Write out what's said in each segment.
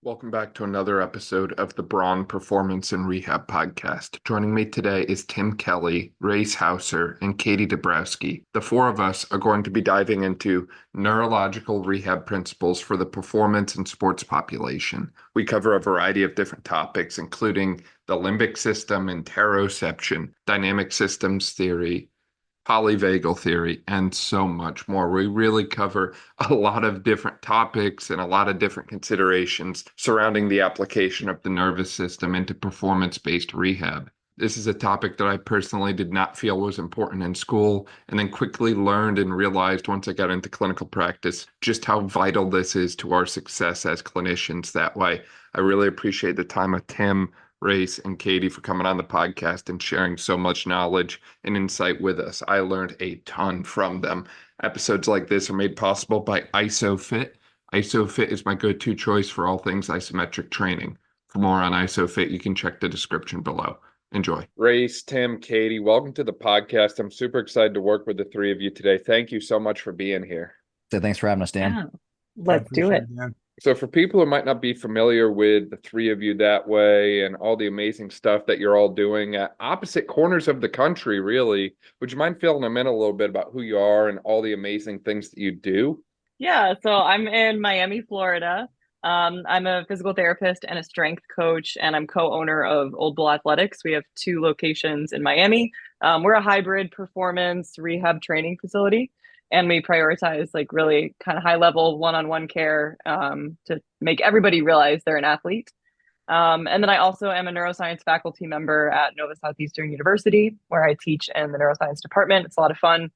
Welcome back to another episode of the Braun Performance and Rehab Podcast. Joining me today is Tim Kelly, Rayce Houser, and Katie Dabrowski. The four of us are going to be diving into neurological rehab principles for the performance and sports population. We cover a variety of different topics, including the limbic system, interoception, dynamic systems theory, polyvagal theory, and so much more. We really cover a lot of different topics and a lot of different considerations surrounding the application of the nervous system into performance-based rehab. This is a topic that I personally did not feel was important in school, and then quickly learned and realized once I got into clinical practice just how vital this is to our success as clinicians that way. I really appreciate the time of Tim, Rayce, and Katie for coming on the podcast and sharing so much knowledge and insight with us. I learned a ton from them. Episodes like this are made possible by ISOFIT. ISOFIT is my go-to choice for all things isometric training. For more on ISOFIT, you can check the description below. Enjoy. Rayce, Tim, Katie, welcome to the podcast. I'm super excited to work with the three of you today. Thank you so much for being here. So thanks for having us, Dan. Yeah. Let's do it. So for people who might not be familiar with the three of you that way and all the amazing stuff that you're all doing at opposite corners of the country, really, would you mind filling them in a little bit about who you are and all the amazing things that you do? Yeah, so I'm in Miami, Florida. I'm a physical therapist and a strength coach, and I'm co-owner of Old Bull Athletics. We have 2 locations in Miami. We're a hybrid performance rehab training facility. And we prioritize like really kind of high level one-on-one care to make everybody realize they're an athlete. And then I also am a neuroscience faculty member at Nova Southeastern University, where I teach in the neuroscience department. It's a lot of fun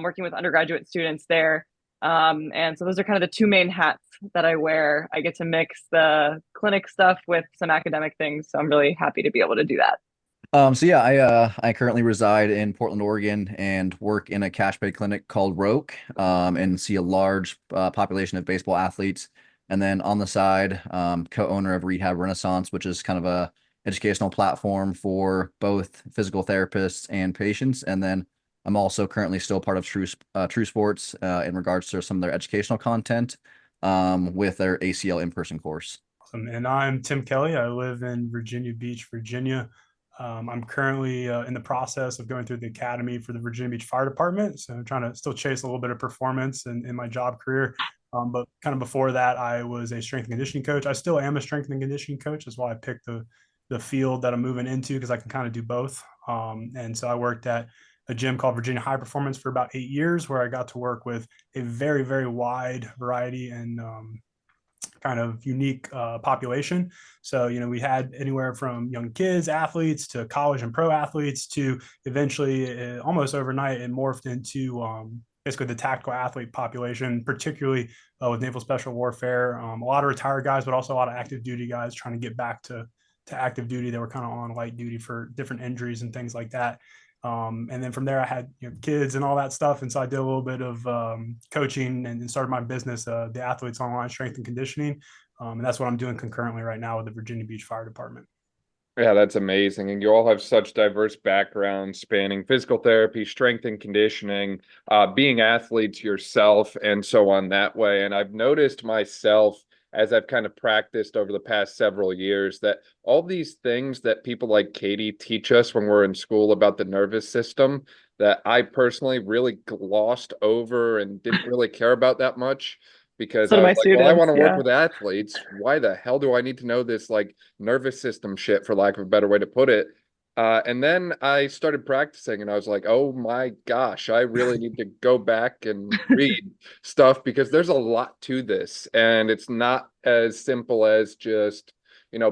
working with undergraduate students there. And so those are kind of the 2 main hats that I wear. I get to mix the clinic stuff with some academic things. So I'm really happy to be able to do that. I currently reside in Portland, Oregon, and work in a cash pay clinic called Roke, and see a large population of baseball athletes. And then on the side, co-owner of Rehab Renaissance, which is kind of a educational platform for both physical therapists and patients. And then I'm also currently still part of True Sports in regards to some of their educational content with their ACL in-person course. Awesome. And I'm Tim Kelly. I live in Virginia Beach, Virginia. I'm currently in the process of going through the academy for the Virginia Beach Fire Department. So I'm trying to still chase a little bit of performance in my job career. But kind of before that, I was a strength and conditioning coach. I still am a strength and conditioning coach. That's why I picked the field that I'm moving into, because I can kind of do both. And so I worked at a gym called Virginia High Performance for about 8 years, where I got to work with a very, very wide variety and kind of unique population. So, we had anywhere from young kids, athletes, to college and pro athletes, to eventually almost overnight it morphed into basically the tactical athlete population, particularly with naval special warfare. A lot of retired guys, but also a lot of active duty guys trying to get back to active duty. They were kind of on light duty for different injuries and things like that. And then from there, I had kids and all that stuff. And so I did a little bit of coaching and started my business, the Athletes Online Strength and Conditioning. And that's what I'm doing concurrently right now with the Virginia Beach Fire Department. Yeah, that's amazing. And you all have such diverse backgrounds spanning physical therapy, strength and conditioning, being athletes yourself, and so on that way. And I've noticed myself, as I've kind of practiced over the past several years, that all these things that people like Katie teach us when we're in school about the nervous system, that I personally really glossed over and didn't really care about that much, because I was like, well, I want to work with athletes. Why the hell do I need to know this like nervous system shit, for lack of a better way to put it? And then I started practicing and I was like, oh my gosh, I really need to go back and read stuff, because there's a lot to this. And it's not as simple as just,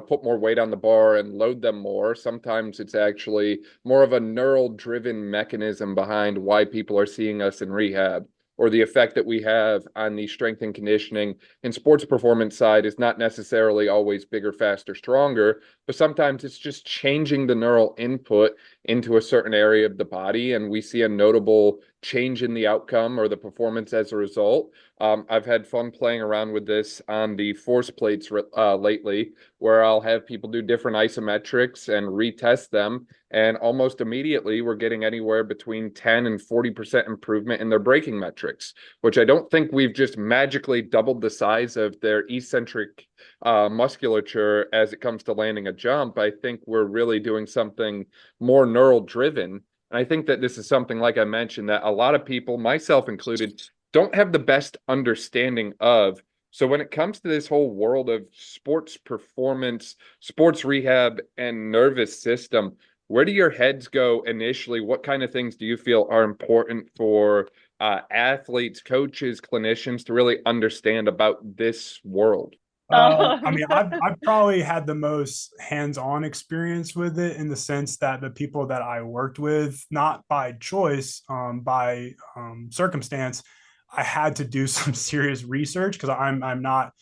put more weight on the bar and load them more. Sometimes it's actually more of a neural driven mechanism behind why people are seeing us in rehab, or the effect that we have on the strength and conditioning and sports performance side is not necessarily always bigger, faster, stronger, but sometimes it's just changing the neural input into a certain area of the body, and we see a notable change in the outcome or the performance as a result. I've had fun playing around with this on the force plates lately, where I'll have people do different isometrics and retest them, and almost immediately we're getting anywhere between 10 and 40% improvement in their braking metrics, which I don't think we've just magically doubled the size of their eccentric musculature as it comes to landing a jump. I think we're really doing something more neural driven. And I think that this is something, like I mentioned, that a lot of people, myself included, don't have the best understanding of. So when it comes to this whole world of sports performance, sports rehab, and nervous system, where do your heads go initially? What kind of things do you feel are important for athletes, coaches, clinicians to really understand about this world? I mean, I've probably had the most hands-on experience with it, in the sense that the people that I worked with, not by choice, by circumstance, I had to do some serious research, because I'm not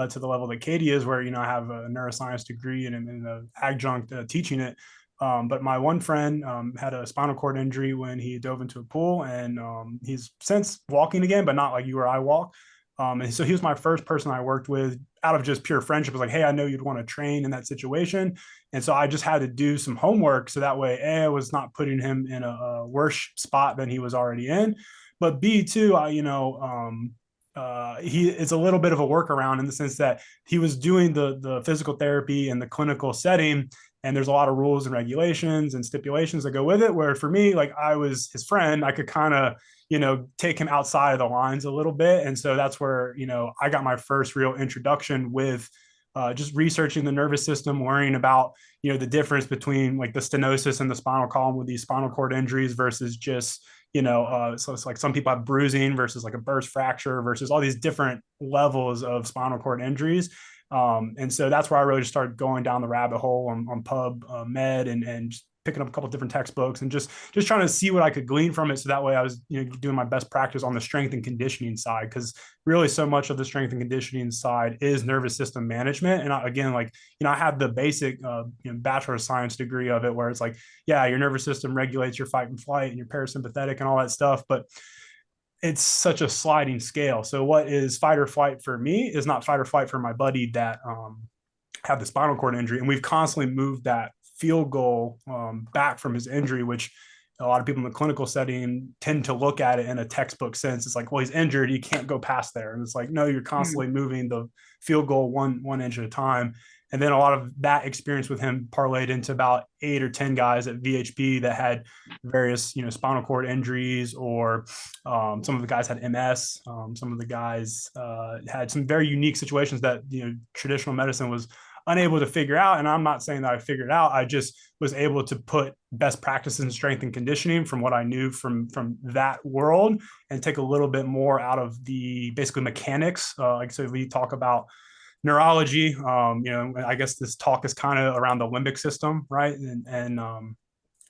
to the level that Katie is, where I have a neuroscience degree and an adjunct teaching it. But my one friend had a spinal cord injury when he dove into a pool, and he's since walking again, but not like you or I walk. And so he was my first person I worked with out of just pure friendship. It was like, hey, I know you'd want to train in that situation. And so I just had to do some homework, so that way, A, I was not putting him in a worse spot than he was already in. But B, too, he is a little bit of a workaround, in the sense that he was doing the physical therapy in the clinical setting, and there's a lot of rules and regulations and stipulations that go with it, where for me, like, I was his friend, I could kind of take him outside of the lines a little bit. And so that's where I got my first real introduction with just researching the nervous system, learning about the difference between like the stenosis and the spinal column with these spinal cord injuries versus just so it's like some people have bruising versus like a burst fracture versus all these different levels of spinal cord injuries. And so that's where I really just started going down the rabbit hole on PubMed, and just picking up a couple of different textbooks, and just trying to see what I could glean from it. So that way I was doing my best practice on the strength and conditioning side, because really so much of the strength and conditioning side is nervous system management. And I had the basic Bachelor of Science degree of it, where it's like, yeah, your nervous system regulates your fight and flight and your parasympathetic and all that stuff, but it's such a sliding scale. So what is fight or flight for me is not fight or flight for my buddy that had the spinal cord injury. And we've constantly moved that field goal back from his injury, which a lot of people in the clinical setting tend to look at it in a textbook sense. It's like, well, he's injured, he can't go past there. And it's like, no, you're constantly moving the field goal one inch at a time. And then a lot of that experience with him parlayed into about 8 or 10 guys at VHP that had various, spinal cord injuries, or some of the guys had MS. Some of the guys had some very unique situations that, traditional medicine was unable to figure out. And I'm not saying that I figured it out. I just was able to put best practices in strength and conditioning from what I knew from that world, and take a little bit more out of the basically mechanics. So we talk about neurology. I guess this talk is kind of around the limbic system, right? And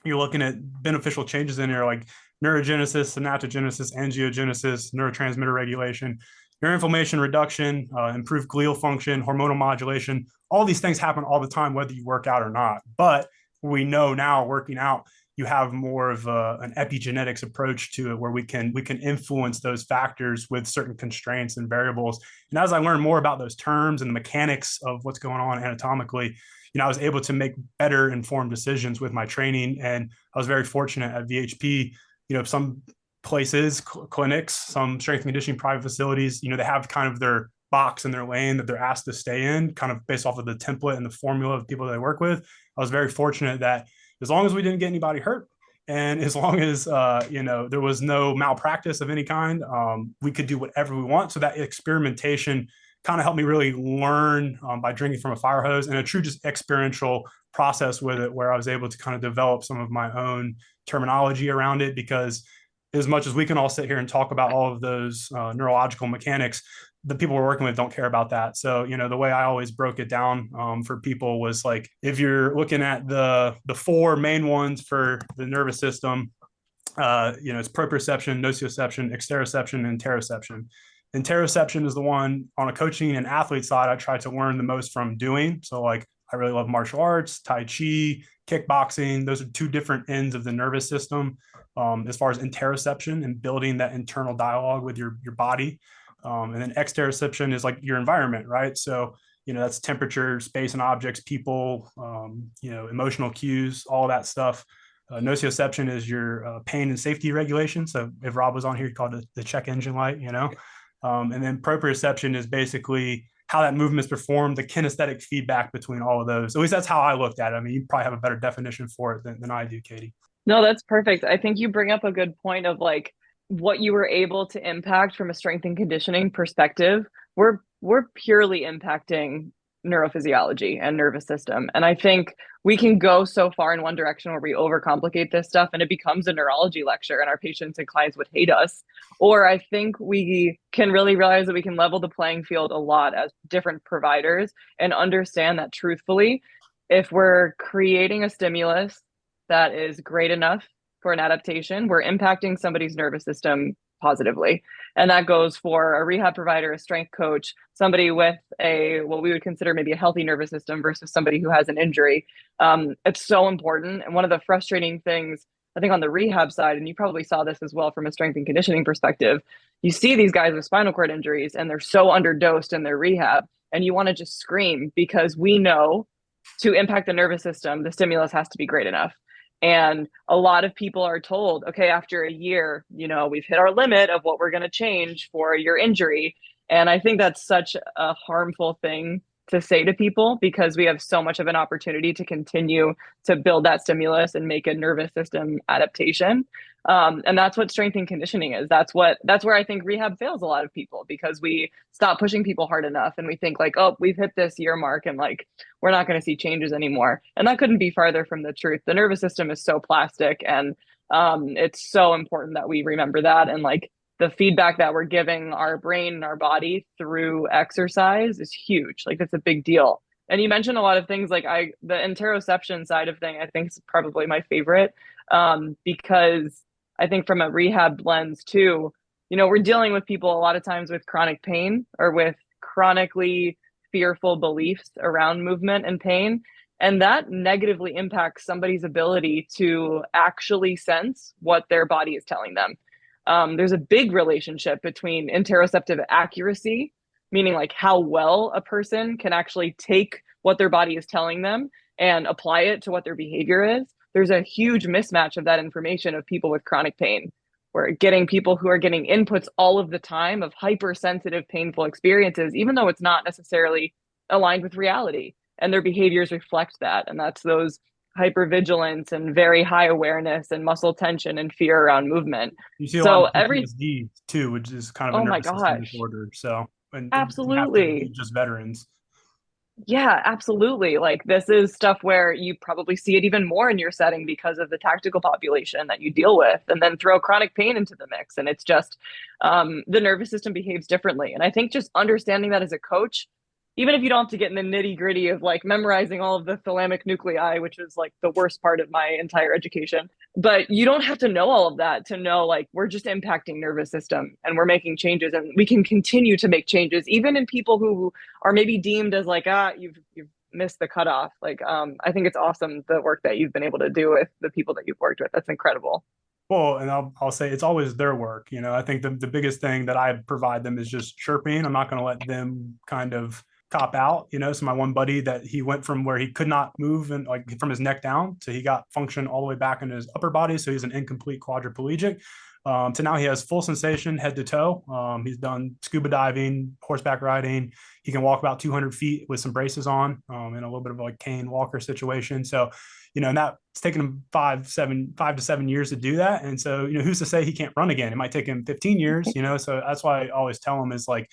you're looking at beneficial changes in there, like neurogenesis, synaptogenesis, angiogenesis, neurotransmitter regulation, neuroinflammation reduction, improved glial function, hormonal modulation. All these things happen all the time, whether you work out or not. But we know now, working out, you have more of an epigenetics approach to it, where we can influence those factors with certain constraints and variables. And as I learned more about those terms and the mechanics of what's going on anatomically, I was able to make better informed decisions with my training. And I was very fortunate at VHP. Some places, clinics, some strength and conditioning private facilities, they have kind of their box and their lane that they're asked to stay in, kind of based off of the template and the formula of people they work with. I was very fortunate that as long as we didn't get anybody hurt, and as long as there was no malpractice of any kind, we could do whatever we want. So that experimentation kind of helped me really learn by drinking from a fire hose, and a true just experiential process with it, where I was able to kind of develop some of my own terminology around it. Because as much as we can all sit here and talk about all of those neurological mechanics, the people we're working with don't care about that. So, the way I always broke it down for people was like, if you're looking at the 4 main ones for the nervous system, it's proprioception, nociception, exteroception, and interoception. Interoception is the one on a coaching and athlete side I try to learn the most from doing. So like, I really love martial arts, Tai Chi, kickboxing. Those are 2 different ends of the nervous system as far as interoception and building that internal dialogue with your body. And then exteroception is like your environment, right? So, that's temperature, space and objects, people, emotional cues, all that stuff. Nocioception is your pain and safety regulation. So if Rob was on here, he'd call it the check engine light, And then proprioception is basically how that movement is performed, the kinesthetic feedback between all of those. At least that's how I looked at it. I mean, you probably have a better definition for it than I do, Katie. No, that's perfect. I think you bring up a good point of like what you were able to impact from a strength and conditioning perspective. We're purely impacting neurophysiology and nervous system. And I think we can go so far in one direction where we overcomplicate this stuff and it becomes a neurology lecture and our patients and clients would hate us. Or I think we can really realize that we can level the playing field a lot as different providers and understand that truthfully, if we're creating a stimulus that is great enough for an adaptation, we're impacting somebody's nervous system positively. And that goes for a rehab provider, a strength coach, somebody with what we would consider maybe a healthy nervous system versus somebody who has an injury. It's so important. And one of the frustrating things, I think on the rehab side, and you probably saw this as well from a strength and conditioning perspective, you see these guys with spinal cord injuries and they're so underdosed in their rehab and you want to just scream because we know to impact the nervous system, the stimulus has to be great enough. And a lot of people are told, okay, after a year, we've hit our limit of what we're going to change for your injury. And I think that's such a harmful thing to say to people because we have so much of an opportunity to continue to build that stimulus and make a nervous system adaptation. And that's what strength and conditioning is. That's where I think rehab fails a lot of people because we stop pushing people hard enough and we think like, oh, we've hit this year mark and like, we're not going to see changes anymore. And that couldn't be farther from the truth. The nervous system is so plastic and it's so important that we remember that. And like the feedback that we're giving our brain and our body through exercise is huge. Like it's a big deal. And you mentioned a lot of things like the interoception side of thing, I think is probably my favorite because I think from a rehab lens too, we're dealing with people a lot of times with chronic pain or with chronically fearful beliefs around movement and pain. And that negatively impacts somebody's ability to actually sense what their body is telling them. There's a big relationship between interoceptive accuracy, meaning like how well a person can actually take what their body is telling them and apply it to what their behavior is. There's a huge mismatch of that information of people with chronic pain. We're getting people who are getting inputs all of the time of hypersensitive, painful experiences, even though it's not necessarily aligned with reality. And their behaviors reflect that. And that's those hypervigilance and very high awareness and muscle tension and fear around movement. You see a lot of PTSD too, which is kind of a nervous system disorder. So absolutely, just veterans. Yeah, absolutely. Like this is stuff where you probably see it even more in your setting because of the tactical population that you deal with, and then throw chronic pain into the mix. And it's just the nervous system behaves differently. And I think just understanding that as a coach, even if you don't have to get in the nitty gritty of like memorizing all of the thalamic nuclei, which is like the worst part of my entire education, but you don't have to know all of that to know like we're just impacting nervous system and we're making changes and we can continue to make changes even in people who are maybe deemed as like, you've missed the cutoff. Like, I think it's awesome the work that you've been able to do with the people that you've worked with. That's incredible. Well, and I'll say it's always their work. I think the biggest thing that I provide them is just chirping. I'm not going to let them kind of cop out, so my one buddy that he went from where he could not move and like from his neck down to he got function all the way back in his upper body. So he's an incomplete quadriplegic. To now he has full sensation head to toe. He's done scuba diving, horseback riding. He can walk about 200 feet with some braces on in a little bit of a cane walker situation. So, and that's taken him 5 to 7 years to do that. And so, who's to say he can't run again? It might take him 15 years, so that's why I always tell him is like,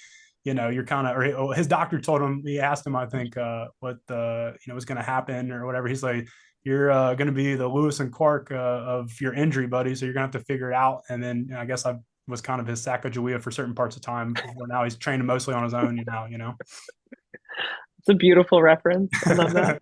you're kind of, or his doctor told him, he asked him, I think, what was going to happen or whatever. He's like, you're going to be the Lewis and Clark of your injury, buddy. So you're going to have to figure it out. And then I guess I was kind of his Sacagawea for certain parts of time. Now he's training mostly on his own now, It's a beautiful reference. I love that.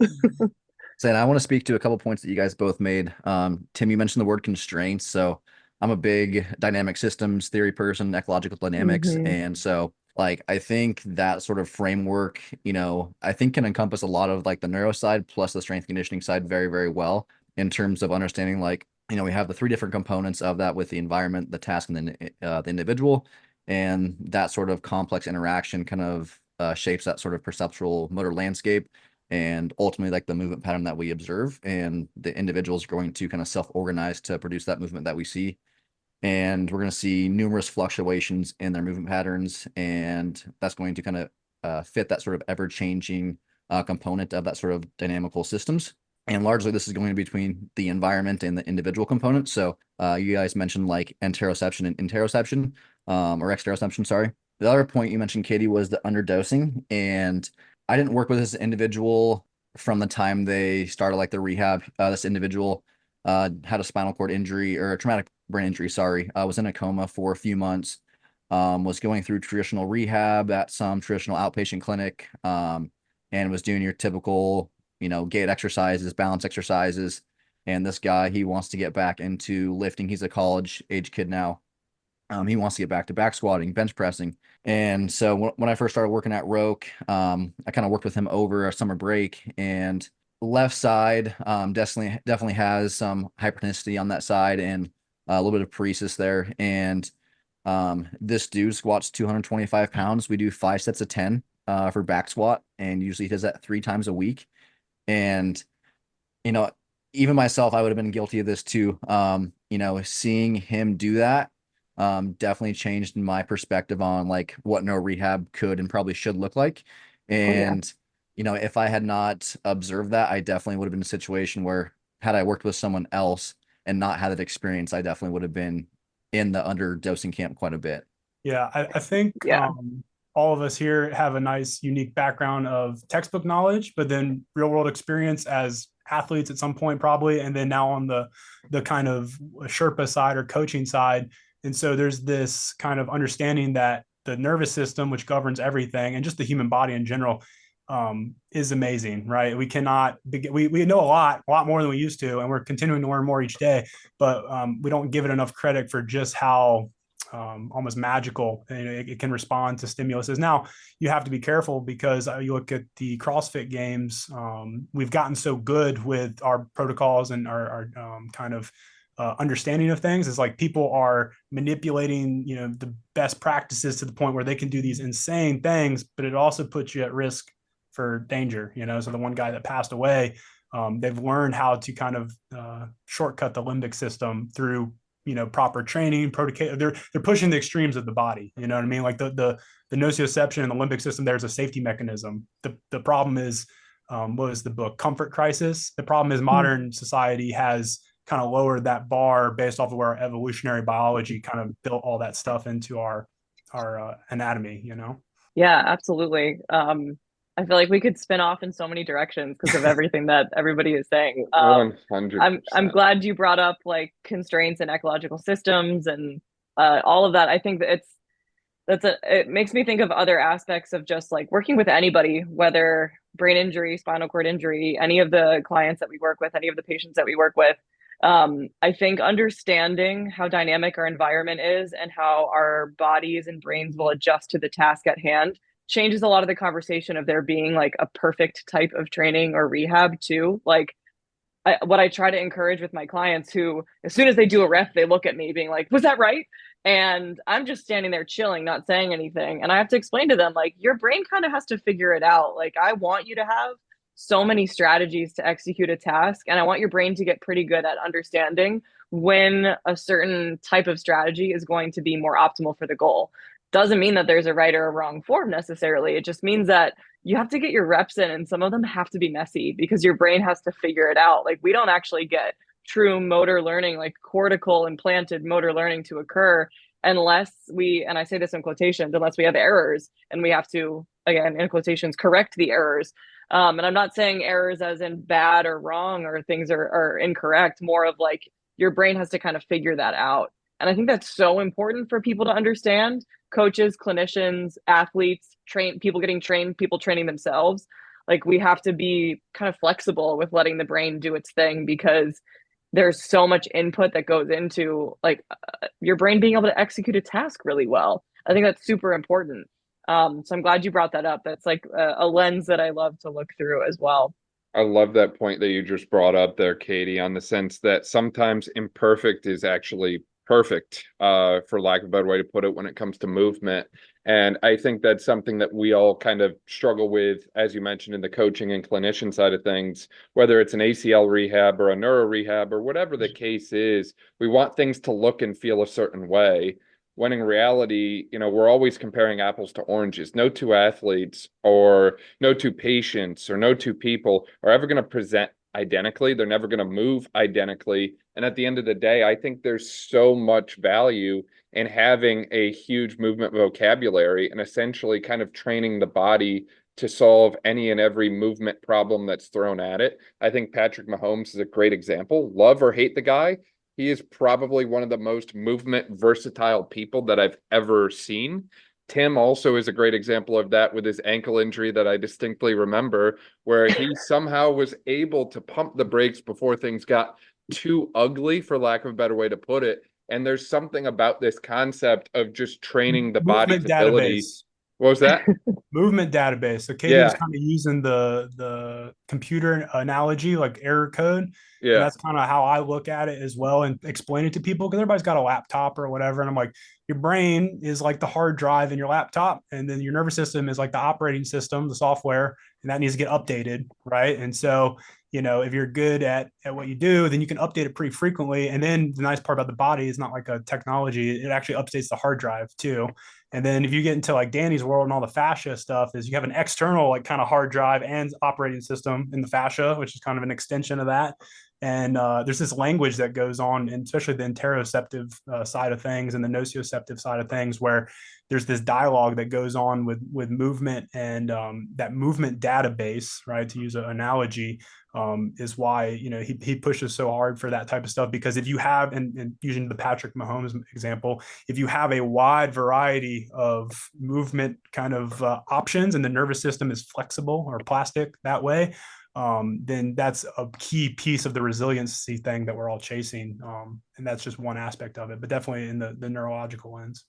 So I want to speak to a couple points that you guys both made. Tim, you mentioned the word constraints. So I'm a big dynamic systems theory person, ecological dynamics. Mm-hmm. And so like, I think that sort of framework, I think can encompass a lot of like the neuro side plus the strength conditioning side very, very well in terms of understanding like, we have the 3 different components of that with the environment, the task, and then the individual. And that sort of complex interaction kind of shapes that sort of perceptual motor landscape and ultimately like the movement pattern that we observe. And the individual is going to kind of self-organize to produce that movement that we see. And we're going to see numerous fluctuations in their movement patterns. And that's going to kind of fit that sort of ever-changing component of that sort of dynamical systems. And largely this is going between the environment and the individual components. So you guys mentioned like interoception and interoception, or exteroception, sorry. The other point you mentioned, Katie, was the underdosing. And I didn't work with this individual from the time they started like the rehab. This individual had a spinal cord injury or a traumatic brain injury, sorry. Was in a coma for a few months, was going through traditional rehab at some traditional outpatient clinic, and was doing your typical, gait exercises, balance exercises. And this guy, he wants to get back into lifting. He's a college age kid now. He wants to get back to back squatting, bench pressing. And so when I first started working at Roke, I kind of worked with him over a summer break, and left side definitely has some hypertonicity on that side and a little bit of paresis there. And this dude squats 225 pounds. We do 5 sets of 10 for back squat, and usually he does that 3 times a week. And, even myself, I would have been guilty of this too. Seeing him do that definitely changed my perspective on like what neuro rehab could and probably should look like. And, if I had not observed that, I definitely would have been in a situation where, had I worked with someone else and not had that experience, I definitely would have been in the underdosing camp quite a bit. Yeah, I think all of us here have a nice, unique background of textbook knowledge, but then real world experience as athletes at some point probably, and then now on the kind of Sherpa side or coaching side. And so there's this kind of understanding that the nervous system, which governs everything, and just the human body in general, is amazing, right? We cannot, we know a lot more than we used to, and we're continuing to learn more each day, but we don't give it enough credit for just how almost magical it can respond to stimuluses. Now you have to be careful because you look at the CrossFit games, we've gotten so good with our protocols and our kind of understanding of things. Is like people are manipulating, the best practices to the point where they can do these insane things, but it also puts you at risk for danger, So the one guy that passed away, they've learned how to kind of shortcut the limbic system through proper training, they're pushing the extremes of the body. You know what I mean? Like the nociception and the limbic system, there's a safety mechanism. The problem is, what was the book? Comfort Crisis. The problem is modern society has kind of lowered that bar based off of where our evolutionary biology kind of built all that stuff into our anatomy, Yeah, absolutely. I feel like we could spin off in so many directions because of everything that everybody is saying. 100%. I'm glad you brought up like constraints and ecological systems and all of that. I think that it makes me think of other aspects of just like working with anybody, whether brain injury, spinal cord injury, any of the clients that we work with, any of the patients that we work with. I think understanding how dynamic our environment is and how our bodies and brains will adjust to the task at hand changes a lot of the conversation of there being like a perfect type of training or rehab too. Like what I try to encourage with my clients, who as soon as they do a rep, they look at me being like, was that right? And I'm just standing there chilling, not saying anything. And I have to explain to them, like, your brain kind of has to figure it out. Like, I want you to have so many strategies to execute a task. And I want your brain to get pretty good at understanding when a certain type of strategy is going to be more optimal for the goal. Doesn't mean that there's a right or a wrong form necessarily. It just means that you have to get your reps in, and some of them have to be messy because your brain has to figure it out. Like, we don't actually get true motor learning, like cortical implanted motor learning, to occur unless we, and I say this in quotations, unless we have errors and we have to, again, in quotations, correct the errors. And I'm not saying errors as in bad or wrong or things are incorrect, more of like your brain has to kind of figure that out. And I think that's so important for people to understand. Coaches, clinicians, athletes, people getting trained, people training themselves. Like, we have to be kind of flexible with letting the brain do its thing, because there's so much input that goes into like your brain being able to execute a task really well. I think that's super important. So I'm glad you brought that up. That's like a lens that I love to look through as well. I love that point that you just brought up there, Katie, on the sense that sometimes imperfect is actually perfect, for lack of a better way to put it, when it comes to movement. And I think that's something that we all kind of struggle with, as you mentioned, in the coaching and clinician side of things, whether it's an ACL rehab or a neuro rehab or whatever the case is. We want things to look and feel a certain way, when in reality, we're always comparing apples to oranges. No two athletes or no two patients or no two people are ever going to present identically. They're never going to move identically. And at the end of the day, I think there's so much value in having a huge movement vocabulary and essentially kind of training the body to solve any and every movement problem that's thrown at it. I think Patrick Mahomes is a great example. Love or hate the guy, he is probably one of the most movement versatile people that I've ever seen. Tim also is a great example of that with his ankle injury that I distinctly remember, where he somehow was able to pump the brakes before things got too ugly, for lack of a better way to put it. And there's something about this concept of just training the body's ability. What was that? Movement database. So Katie was kind of using the computer analogy, like error code. Yeah. And that's kind of how I look at it as well and explain it to people, because everybody's got a laptop or whatever. And I'm like, your brain is like the hard drive in your laptop, and then your nervous system is like the operating system, the software, and that needs to get updated, right? And so, if you're good at what you do, then you can update it pretty frequently. And then the nice part about the body is not like a technology. It actually updates the hard drive too. And then if you get into like Danny's world and all the fascia stuff, is you have an external like kind of hard drive and operating system in the fascia, which is kind of an extension of that. And there's this language that goes on, and especially the interoceptive side of things and the nocioceptive side of things, where there's this dialogue that goes on with movement, and that movement database, right, to use an analogy, is why he pushes so hard for that type of stuff. Because if you have, and using the Patrick Mahomes example, if you have a wide variety of movement kind of options, and the nervous system is flexible or plastic that way, then that's a key piece of the resiliency thing that we're all chasing. And that's just one aspect of it, but definitely in the neurological lens.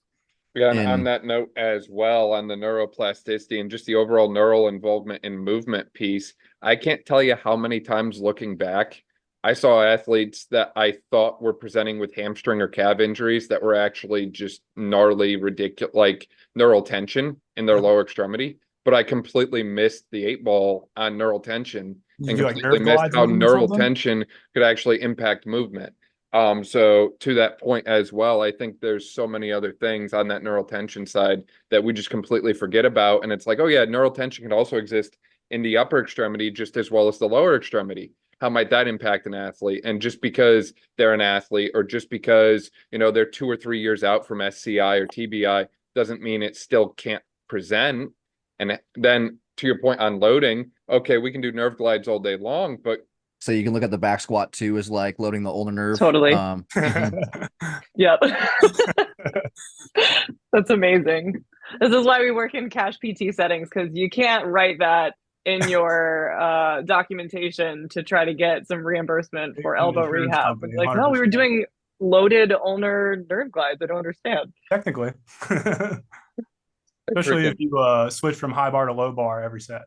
Yeah, and on that note as well, on the neuroplasticity and just the overall neural involvement in movement piece, I can't tell you how many times looking back, I saw athletes that I thought were presenting with hamstring or calf injuries that were actually just gnarly, ridiculous, like neural tension in their lower extremity. But I completely missed the 8-ball on neural tension and completely missed how neural tension could actually impact movement. So to that point as well, I think there's so many other things on that neural tension side that we just completely forget about. And it's like, oh yeah, neural tension can also exist in the upper extremity just as well as the lower extremity. How might that impact an athlete? And just because they're an athlete, or just because, they're 2 or 3 years out from SCI or TBI, doesn't mean it still can't present. And then to your point on loading, okay, we can do nerve glides all day long, but so you can look at the back squat too as like loading the ulnar nerve. Totally. Yep. That's amazing. This is why we work in cash PT settings, because you can't write that in your documentation to try to get some reembrsement for elbow rehab. Company, like, 100%. No, we were doing loaded ulnar nerve glides. I don't understand. Technically. Especially if you switch from high bar to low bar every set.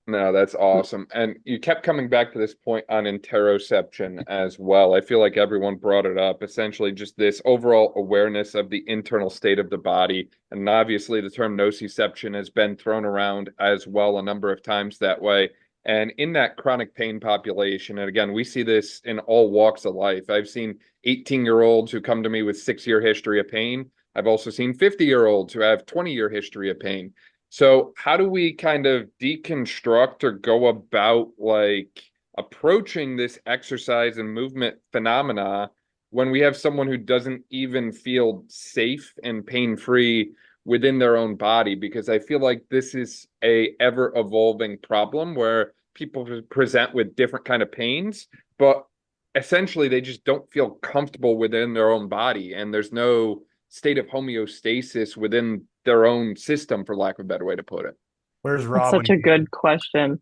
No, that's awesome. And you kept coming back to this point on interoception as well. I feel like everyone brought it up, essentially just this overall awareness of the internal state of the body. And obviously the term nociception has been thrown around as well a number of times that way. And in that chronic pain population, and again, we see this in all walks of life. I've seen 18-year-olds who come to me with 6-year history of pain. I've also seen 50-year-olds who have 20-year history of pain. So how do we kind of deconstruct or go about like approaching this exercise and movement phenomena when we have someone who doesn't even feel safe and pain-free within their own body? Because I feel like this is a ever-evolving problem where people present with different kind of pains, but essentially they just don't feel comfortable within their own body, and there's no state of homeostasis within their own system, for lack of a better way to put it. Where's Rob? That's such a good question.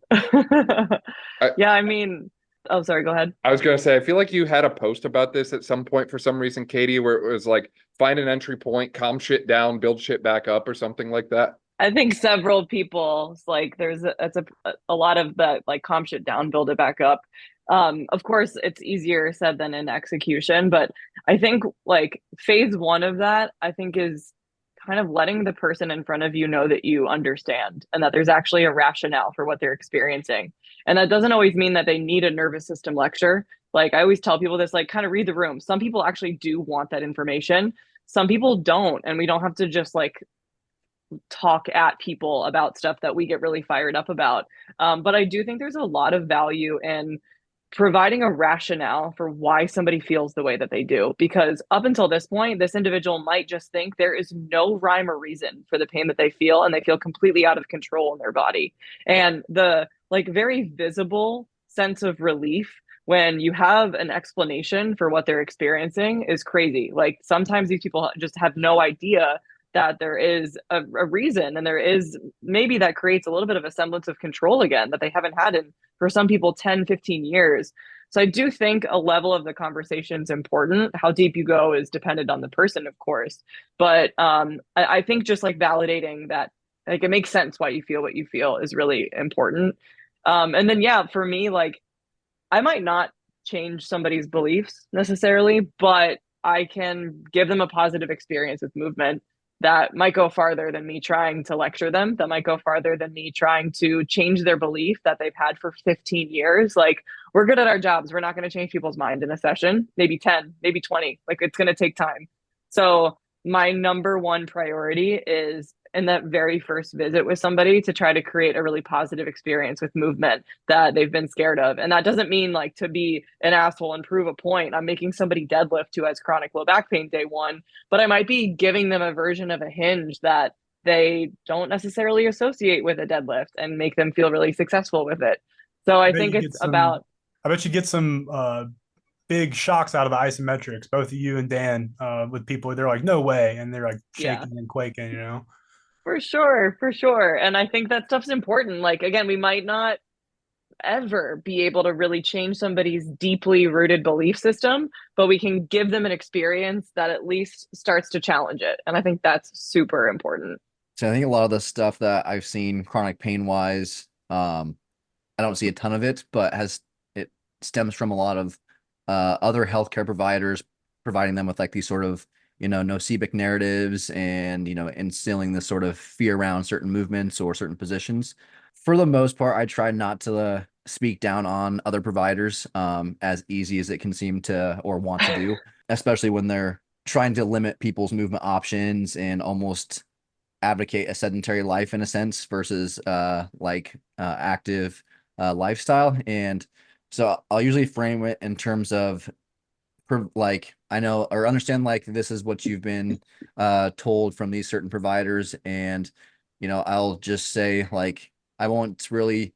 Yeah, I mean, oh, sorry, go ahead. I was going to say, I feel like you had a post about this at some point for some reason, Katie, where it was like, find an entry point, calm shit down, build shit back up, or something like that. I think several people, like it's a lot of that, like calm shit down, build it back up. Of course, it's easier said than in execution, but I think like phase 1 of that, I think, is kind of letting the person in front of you know that you understand and that there's actually a rationale for what they're experiencing. And that doesn't always mean that they need a nervous system lecture. Like I always tell people this, like kind of read the room. Some people actually do want that information. Some people don't, and we don't have to just like talk at people about stuff that we get really fired up about. But I do think there's a lot of value in providing a rationale for why somebody feels the way that they do. Because up until this point, this individual might just think there is no rhyme or reason for the pain that they feel, and they feel completely out of control in their body. And the like very visible sense of relief when you have an explanation for what they're experiencing is crazy. Like sometimes these people just have no idea that there is a reason, and there is maybe that creates a little bit of a semblance of control again that they haven't had in, for some people, 10, 15 years. So I do think a level of the conversation is important. How deep you go is dependent on the person, of course. But I think just like validating that, like it makes sense why you feel what you feel is really important. And then, yeah, for me, like I might not change somebody's beliefs necessarily, but I can give them a positive experience with movement that might go farther than me trying to lecture them, that might go farther than me trying to change their belief that they've had for 15 years. Like, we're good at our jobs. We're not going to change people's mind in a session, maybe 10, maybe 20. Like, it's going to take time. So, my number one priority is in that very first visit with somebody to try to create a really positive experience with movement that they've been scared of. And that doesn't mean like to be an asshole and prove a point. I'm making somebody deadlift who has chronic low back pain day one, but I might be giving them a version of a hinge that they don't necessarily associate with a deadlift and make them feel really successful with it. So I think it's about. I bet you get some big shocks out of the isometrics, both of you and Dan, with people. They're like, no way. And they're like shaking and quaking, you know? For sure, for sure. And I think that stuff's important. Like, again, we might not ever be able to really change somebody's deeply rooted belief system, but we can give them an experience that at least starts to challenge it. And I think that's super important. So I think a lot of the stuff that I've seen chronic pain wise, I don't see a ton of it, but it stems from a lot of other healthcare providers providing them with like these sort of nocibic narratives and, instilling this sort of fear around certain movements or certain positions. For the most part, I try not to speak down on other providers as easy as it can seem to or want to do, especially when they're trying to limit people's movement options and almost advocate a sedentary life in a sense versus active lifestyle. And so I'll usually frame it in terms of like I know or understand like this is what you've been told from these certain providers, and I'll just say like I won't really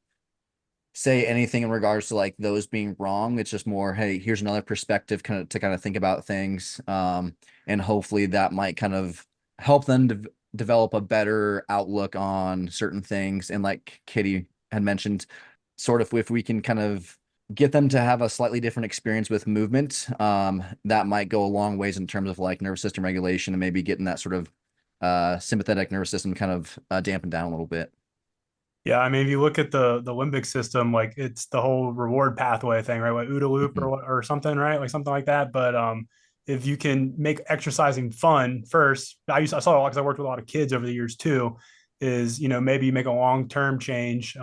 say anything in regards to like those being wrong. It's just more, hey, here's another perspective to kind of think about things, and hopefully that might kind of help them develop a better outlook on certain things. And like Katie had mentioned, sort of if we can kind of get them to have a slightly different experience with movement, that might go a long ways in terms of like nervous system regulation and maybe getting that sort of sympathetic nervous system kind of dampened down a little bit. Yeah, I mean, if you look at the limbic system, like it's the whole reward pathway thing, right? Like OODA loop or something, right? Like something like that. But if you can make exercising fun first, I saw a lot because I worked with a lot of kids over the years too, is, maybe you make a long-term change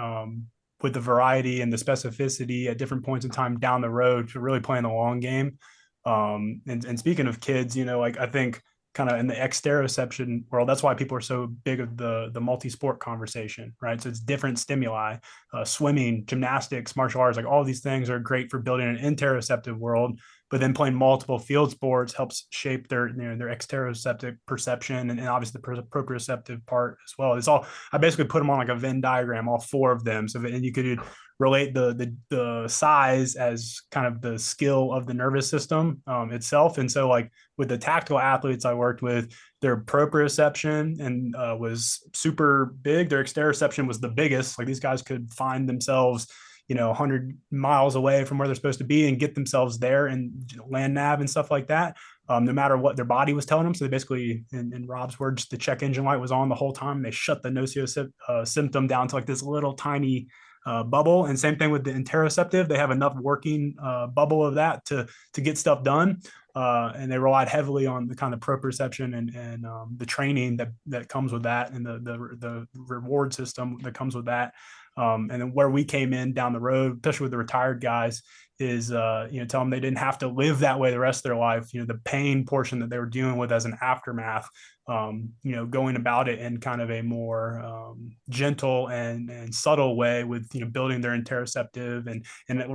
with the variety and the specificity at different points in time down the road to really playing the long game. And speaking of kids, like I think kind of in the exteroception world, that's why people are so big of the multi-sport conversation, right? So it's different stimuli, swimming, gymnastics, martial arts, like all these things are great for building an interoceptive world, but then playing multiple field sports helps shape their exteroceptive perception and obviously the proprioceptive part as well. It's all, I basically put them on like a Venn diagram, all four of them. So, and you could relate the size as kind of the skill of the nervous system itself. And so like with the tactical athletes I worked with, their proprioception and was super big. Their exteroception was the biggest. Like these guys could find themselves 100 miles away from where they're supposed to be and get themselves there and land nav and stuff like that, no matter what their body was telling them. So they basically, in Rob's words, the check engine light was on the whole time. They shut the nocioceptive symptom down to like this little tiny bubble. And same thing with the interoceptive. They have enough working bubble of that to get stuff done. And they relied heavily on the kind of proprioception and the training that comes with that and the reward system that comes with that. And then where we came in down the road, especially with the retired guys, is tell them they didn't have to live that way the rest of their life. The pain portion that they were dealing with as an aftermath, going about it in kind of a more gentle and subtle way with building their interoceptive and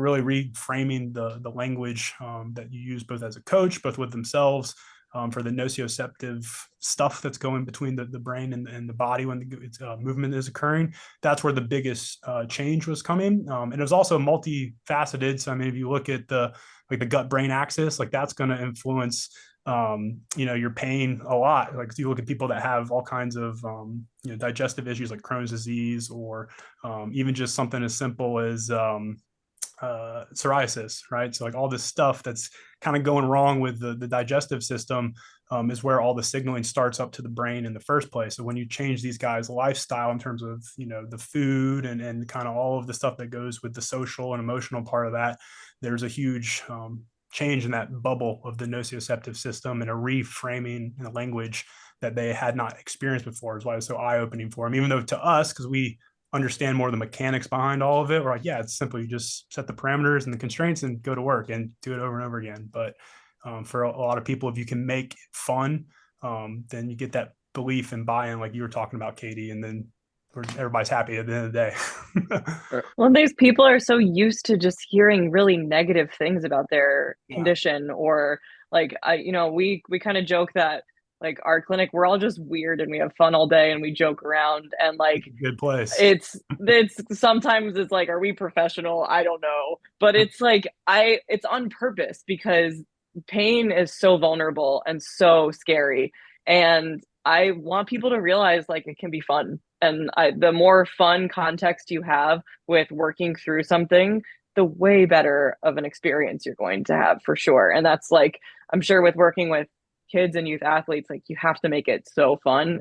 really reframing the language that you use both as a coach, both with themselves, for the nociceptive stuff that's going between the brain and the body when the movement is occurring. That's where the biggest change was coming. And it was also multifaceted. So, I mean, if you look at the gut brain axis, like that's going to influence, your pain a lot. Like you look at people that have all kinds of, digestive issues like Crohn's disease, or even just something as simple as, psoriasis, right? So like all this stuff that's kind of going wrong with the digestive system is where all the signaling starts up to the brain in the first place. So when you change these guys' lifestyle in terms of the food and kind of all of the stuff that goes with the social and emotional part of that, there's a huge change in that bubble of the nociceptive system and a reframing in a language that they had not experienced before, is why it's so eye-opening for them. Even though to us, because we understand more of the mechanics behind all of it, we're like, yeah, it's simply you just set the parameters and the constraints and go to work and do it over and over again. But for a lot of people, if you can make it fun, then you get that belief and buy-in, like you were talking about, Katie, and then everybody's happy at the end of the day. Well, these people are so used to just hearing really negative things about their condition, or like we kind of joke that like our clinic, we're all just weird and we have fun all day and we joke around, and like good place. It's sometimes it's like, are we professional? I don't know, but it's like it's on purpose because pain is so vulnerable and so scary, and I want people to realize like it can be fun. And the more fun context you have with working through something, the way better of an experience you're going to have, for sure. And that's like, I'm sure with working with kids and youth athletes, like you have to make it so fun.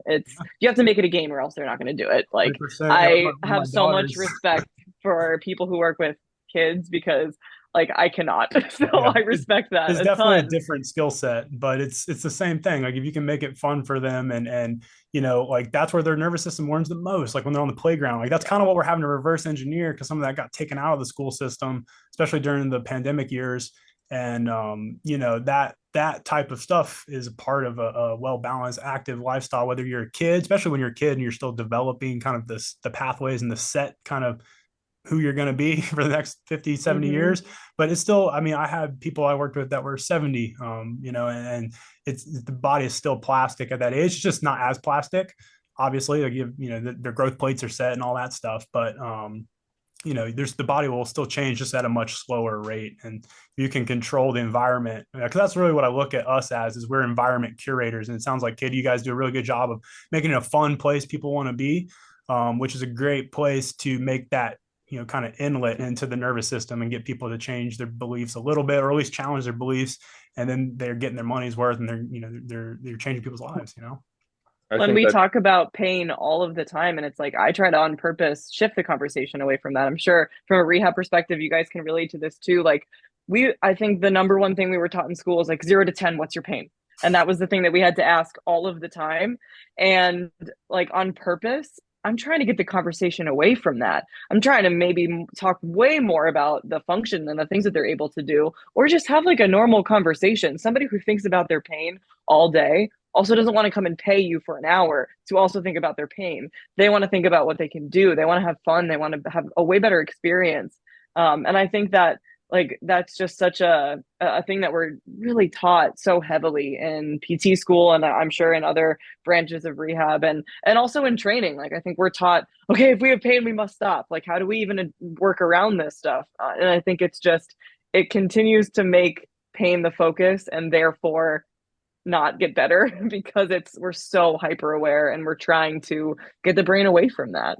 You have to make it a game or else they're not going to do it. Like I have so much respect for people who work with kids because like I cannot. So yeah, I respect that. It's definitely a different skill set, but it's the same thing. Like if you can make it fun for them and like that's where their nervous system learns the most, like when they're on the playground. Like that's kind of what we're having to reverse engineer, because some of that got taken out of the school system, especially during the pandemic years. And that type of stuff is a part of a well-balanced, active lifestyle, whether you're a kid, especially when you're a kid and you're still developing kind of the pathways and the set kind of who you're going to be for the next 50, 70 years. But it's still, I mean, I had people I worked with that were 70, and the body is still plastic at that age. It's just not as plastic, obviously. Like their growth plates are set and all that stuff, but the body will still change just at a much slower rate, and you can control the environment. Because that's really what I look at us as, is we're environment curators. And it sounds like, Katie, you guys do a really good job of making it a fun place people want to be, which is a great place to make that kind of inlet into the nervous system and get people to change their beliefs a little bit, or at least challenge their beliefs, and then they're getting their money's worth, and they're changing people's lives. When we talk about pain all of the time, and it's like I try to on purpose shift the conversation away from that. I'm sure from a rehab perspective, you guys can relate to this too. Like I think the number one thing we were taught in school is like 0 to 10, what's your pain? And that was the thing that we had to ask all of the time. And like on purpose, I'm trying to get the conversation away from that. I'm trying to maybe talk way more about the function and the things that they're able to do, or just have like a normal conversation. Somebody who thinks about their pain all day also doesn't want to come and pay you for an hour to also think about their pain. They want to think about what they can do. They want to have fun. They want to have a way better experience. And I think that like that's just such a thing that we're really taught so heavily in PT school, and I'm sure in other branches of rehab, and also in training. Like I think we're taught, okay, if we have pain, we must stop. Like how do we even work around this stuff? And I think it continues to make pain the focus, and therefore not get better because we're so hyper aware, and we're trying to get the brain away from that.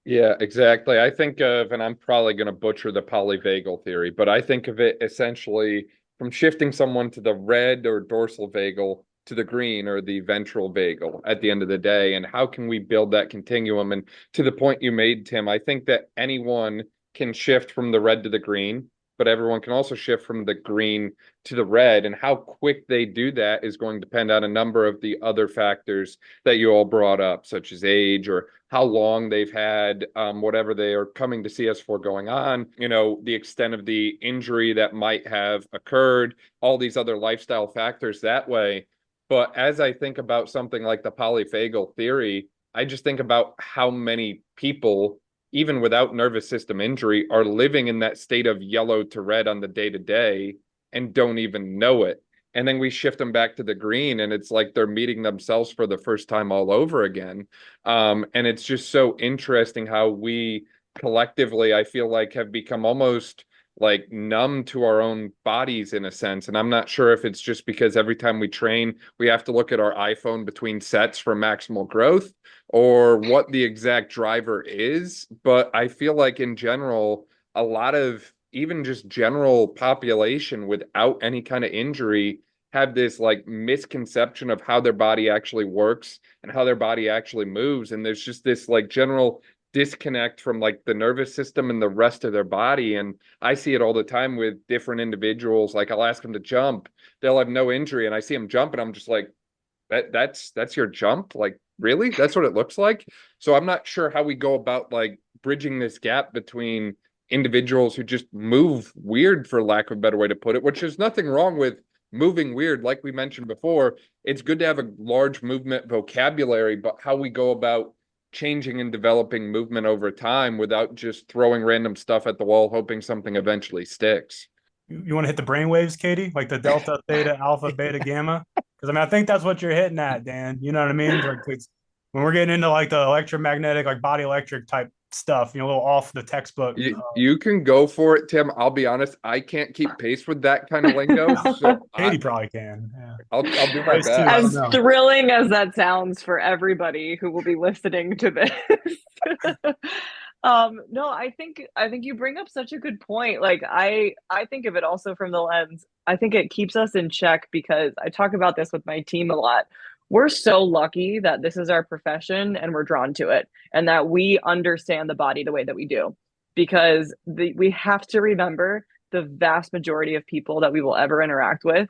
Yeah, exactly. I think of, and I'm probably going to butcher the polyvagal theory, but I think of it essentially from shifting someone to the red or dorsal vagal to the green or the ventral vagal at the end of the day. And how can we build that continuum? And to the point you made, Tim, I think that anyone can shift from the red to the green, but everyone can also shift from the green to the red. And how quick they do that is going to depend on a number of the other factors that you all brought up, such as age or how long they've had whatever they are coming to see us for going on, the extent of the injury that might have occurred, all these other lifestyle factors that way. But as I think about something like the polyphagal theory, I just think about how many people, even without nervous system injury, are living in that state of yellow to red on the day-to-day and don't even know it. And then we shift them back to the green, and it's like they're meeting themselves for the first time all over again. And it's just so interesting how we collectively, I feel like, have become almost like numb to our own bodies in a sense. And I'm not sure if it's just because every time we train, we have to look at our iPhone between sets for maximal growth, or what the exact driver is. But I feel like in general, a lot of even just general population without any kind of injury have this like misconception of how their body actually works and how their body actually moves. And there's just this like general disconnect from like the nervous system and the rest of their body. And I see it all the time with different individuals. Like I'll ask them to jump, they'll have no injury, and I see them jump and I'm just like, that's your jump? Like, really? That's what it looks like? So I'm not sure how we go about like bridging this gap between individuals who just move weird, for lack of a better way to put it, which is nothing wrong with moving weird. Like we mentioned before, it's good to have a large movement vocabulary, but how we go about changing and developing movement over time without just throwing random stuff at the wall, hoping something eventually sticks. You want to hit the brain waves, Katie, like the delta, theta, alpha, beta, gamma? Because I mean, I think that's what you're hitting at, Dan. You know what I mean? Like when we're getting into like the electromagnetic, like body electric type stuff, a little off the textbook. You can go for it, Tim. I'll be honest, I can't keep pace with that kind of lingo. So Katie probably can. Yeah. I'll do my best. As thrilling as that sounds for everybody who will be listening to this. No, I think you bring up such a good point. Like I think of it also from the lens, I think it keeps us in check, because I talk about this with my team a lot. We're so lucky that this is our profession and we're drawn to it, and that we understand the body the way that we do, because we have to remember the vast majority of people that we will ever interact with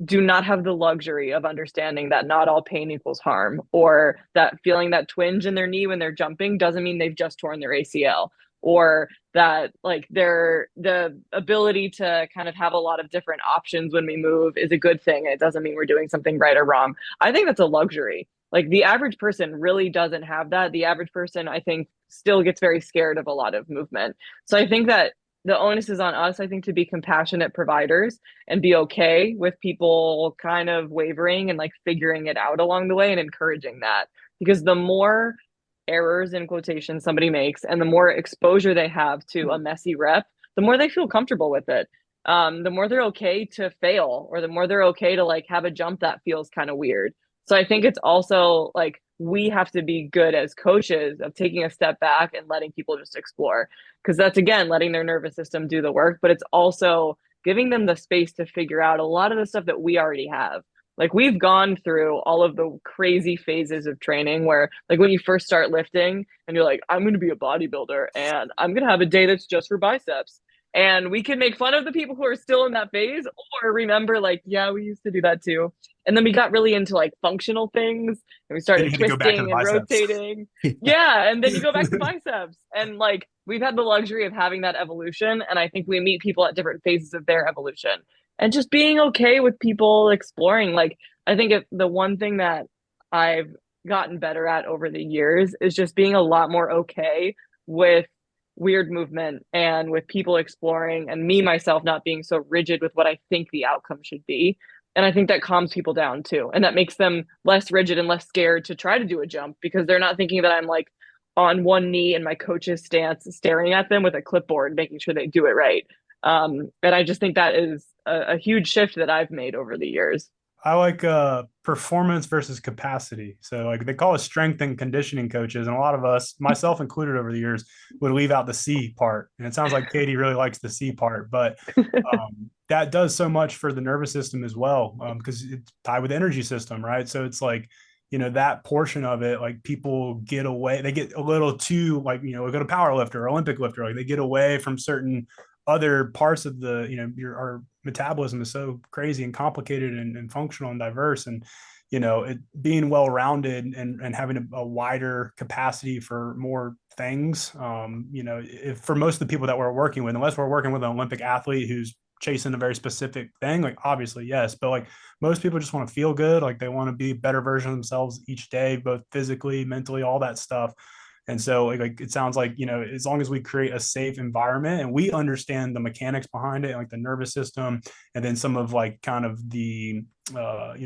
do not have the luxury of understanding that not all pain equals harm, or that feeling that twinge in their knee when they're jumping doesn't mean they've just torn their ACL, or that like the ability to kind of have a lot of different options when we move is a good thing. It doesn't mean we're doing something right or wrong. I think that's a luxury. Like the average person really doesn't have that. The average person, I think, still gets very scared of a lot of movement. So I think that the onus is on us, I think, to be compassionate providers and be okay with people kind of wavering and like figuring it out along the way and encouraging that. Because the more errors in quotation somebody makes and the more exposure they have to a messy rep, the more they feel comfortable with it. The more they're okay to fail, or the more they're okay to like have a jump that feels kind of weird. So I think it's also like we have to be good as coaches of taking a step back and letting people just explore, because that's, again, letting their nervous system do the work, but it's also giving them the space to figure out a lot of the stuff that we already have. Like we've gone through all of the crazy phases of training where like when you first start lifting and you're like, I'm going to be a bodybuilder and I'm going to have a day that's just for biceps. And we can make fun of the people who are still in that phase, or remember like, yeah, we used to do that too. And then we got really into like functional things and we started twisting and rotating. Yeah. And then you go back to biceps, and like we've had the luxury of having that evolution. And I think we meet people at different phases of their evolution, and just being okay with people exploring. Like, I think the one thing that I've gotten better at over the years is just being a lot more okay with weird movement and with people exploring, and me, myself, not being so rigid with what I think the outcome should be. And I think that calms people down too. And that makes them less rigid and less scared to try to do a jump, because they're not thinking that I'm like on one knee in my coach's stance, staring at them with a clipboard, making sure they do it right. And I just think that is a huge shift that I've made over the years. I like performance versus capacity. So like they call us strength and conditioning coaches. And a lot of us, myself included over the years, would leave out the C part. And it sounds like Katie really likes the C part, but that does so much for the nervous system as well, because it's tied with the energy system, right? So it's like, that portion of it, like people get away, they get a little too like, we go to power lifter or Olympic lifter, like they get away from certain other parts of our metabolism is so crazy and complicated and functional and diverse. And, it being well-rounded and having a wider capacity for more things, if for most of the people that we're working with, unless we're working with an Olympic athlete who's chasing a very specific thing, like obviously, yes, but like most people just want to feel good. Like they want to be a better version of themselves each day, both physically, mentally, all that stuff. And so like it sounds like, as long as we create a safe environment and we understand the mechanics behind it, like the nervous system, and then some of like kind of the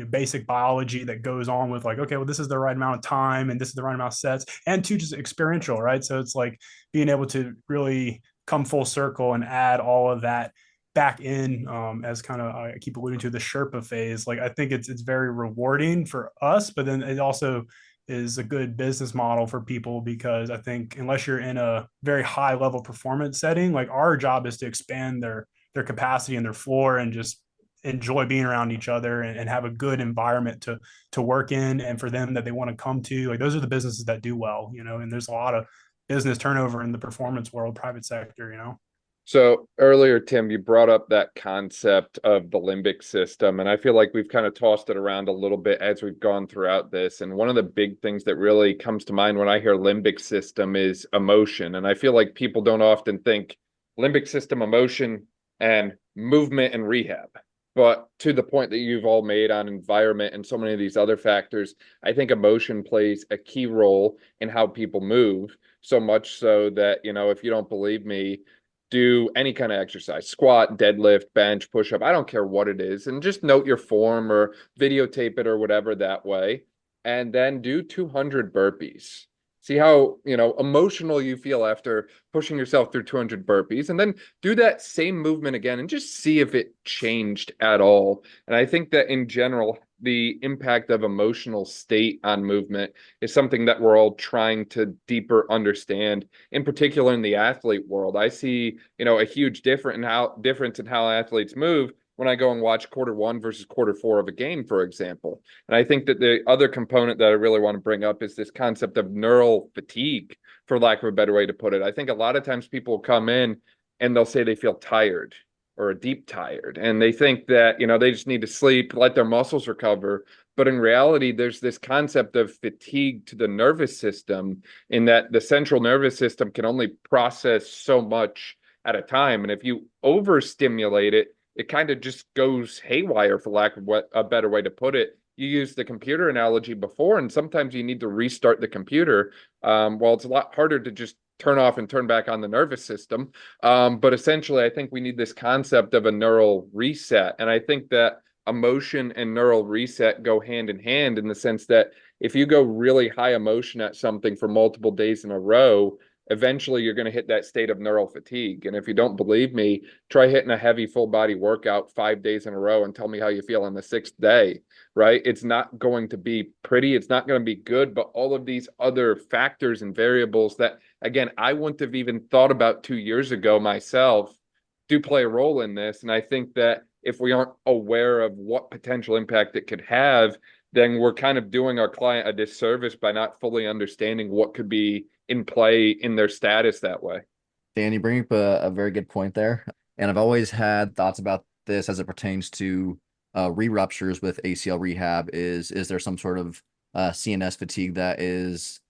basic biology that goes on with like, okay, well, this is the right amount of time and this is the right amount of sets, and two, just experiential, right? So it's like being able to really come full circle and add all of that back in, as kind of I keep alluding to the Sherpa phase. Like I think it's very rewarding for us, but then it also is a good business model for people, because I think unless you're in a very high level performance setting, like our job is to expand their capacity and their floor and just enjoy being around each other and have a good environment to work in, and for them that they want to come to. Like those are the businesses that do well, and there's a lot of business turnover in the performance world, private sector. So earlier, Tim, you brought up that concept of the limbic system, and I feel like we've kind of tossed it around a little bit as we've gone throughout this. And one of the big things that really comes to mind when I hear limbic system is emotion. And I feel like people don't often think limbic system, emotion, and movement and rehab. But to the point that you've all made on environment and so many of these other factors, I think emotion plays a key role in how people move, so much so that, if you don't believe me, do any kind of exercise, squat, deadlift, bench, push up, I don't care what it is, and just note your form or videotape it or whatever that way, and then do 200 burpees. See how, emotional you feel after pushing yourself through 200 burpees, and then do that same movement again and just see if it changed at all. And I think that in general, the impact of emotional state on movement is something that we're all trying to deeper understand, in particular in the athlete world. I see, a huge difference in how athletes move when I go and watch quarter one versus quarter four of a game, for example. And I think that the other component that I really want to bring up is this concept of neural fatigue, for lack of a better way to put it. I think a lot of times people come in and they'll say they feel tired or a deep tired, and they think that, they just need to sleep, let their muscles recover. But in reality, there's this concept of fatigue to the nervous system, in that the central nervous system can only process so much at a time. And if you overstimulate it, it kind of just goes haywire, for lack of a better way to put it. You used the computer analogy before, and sometimes you need to restart the computer. Well, it's a lot harder to just turn off and turn back on the nervous system. But essentially, I think we need this concept of a neural reset. And I think that emotion and neural reset go hand in hand, in the sense that if you go really high emotion at something for multiple days in a row, eventually you're going to hit that state of neural fatigue. And if you don't believe me, try hitting a heavy full body workout 5 days in a row and tell me how you feel on the sixth day, right? It's not going to be pretty. It's not going to be good. But all of these other factors and variables that, again, I wouldn't have even thought about 2 years ago myself, do play a role in this. And I think that if we aren't aware of what potential impact it could have, then we're kind of doing our client a disservice by not fully understanding what could be in play in their status that way. Dan, you bring up a very good point there. And I've always had thoughts about this as it pertains to re-ruptures with ACL rehab. Is there some sort of CNS fatigue that is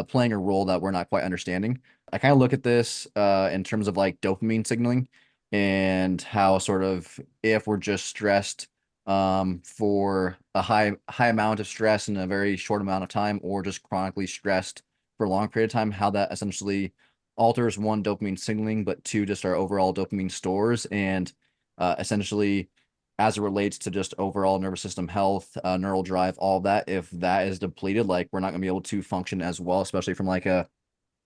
playing a role that we're not quite understanding? I kind of look at this in terms of like dopamine signaling, and how sort of if we're just stressed for a high amount of stress in a very short amount of time, or just chronically stressed for a long period of time, how that essentially alters, one, dopamine signaling, but two, just our overall dopamine stores. And essentially, as it relates to just overall nervous system health, neural drive, all of that, if that is depleted, like we're not going to be able to function as well, especially from like a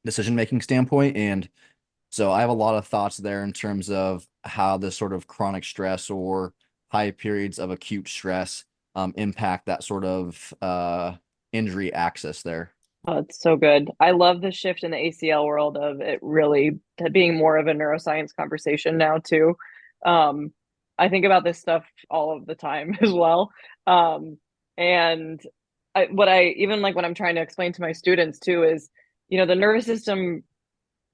decision-making standpoint. And so I have a lot of thoughts there in terms of how this sort of chronic stress or high periods of acute stress impact that sort of injury axis there. Oh, it's so good. I love the shift in the ACL world of it really being more of a neuroscience conversation now too. I think about this stuff all of the time as well. And what I even like when I'm trying to explain to my students too is, the nervous system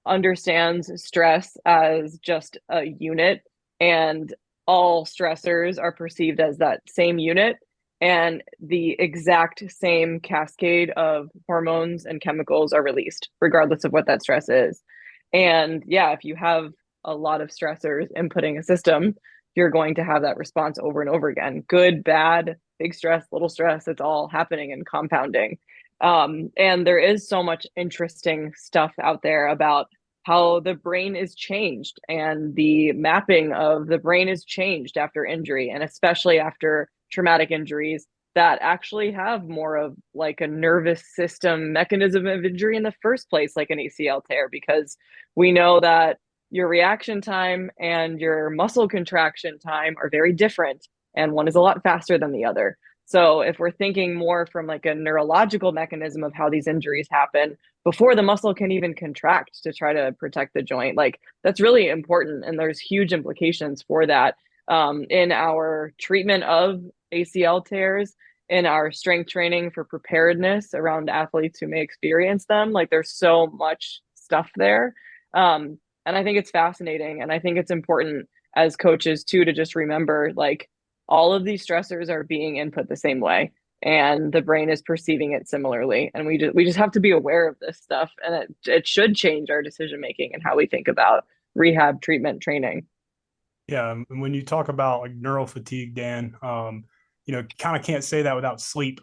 understands stress as just a unit, and all stressors are perceived as that same unit, and the exact same cascade of hormones and chemicals are released regardless of what that stress is. And yeah, if you have a lot of stressors inputting a system, you're going to have that response over and over again. Good, bad, big stress, little stress, it's all happening and compounding. And there is so much interesting stuff out there about how the brain is changed, and the mapping of the brain is changed after injury, and especially after traumatic injuries that actually have more of like a nervous system mechanism of injury in the first place, like an ACL tear, because we know that your reaction time and your muscle contraction time are very different, and one is a lot faster than the other. So if we're thinking more from like a neurological mechanism of how these injuries happen before the muscle can even contract to try to protect the joint, like that's really important. And there's huge implications for that in our treatment of ACL tears, in our strength training for preparedness around athletes who may experience them. Like there's so much stuff there. And I think it's fascinating. And I think it's important as coaches too, to just remember like all of these stressors are being input the same way, and the brain is perceiving it similarly. And we just have to be aware of this stuff, and it should change our decision making and how we think about rehab, treatment, training. Yeah, and when you talk about like neural fatigue, Dan, kind of can't say that without sleep.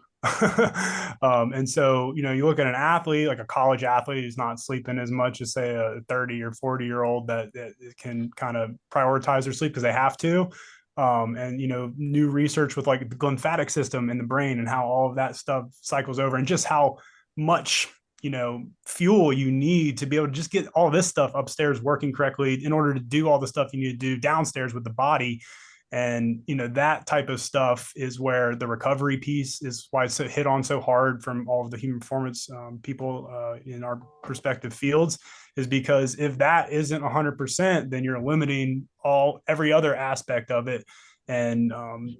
And so, you look at an athlete, like a college athlete who's not sleeping as much as say a 30 or 40-year-old that can kind of prioritize their sleep because they have to. And new research with like the lymphatic system in the brain and how all of that stuff cycles over, and just how much fuel you need to be able to just get all this stuff upstairs working correctly in order to do all the stuff you need to do downstairs with the body. And that type of stuff is where the recovery piece is why it's hit on so hard from all of the human performance people in our respective fields, is because if that isn't 100%, then you're limiting every other aspect of it. And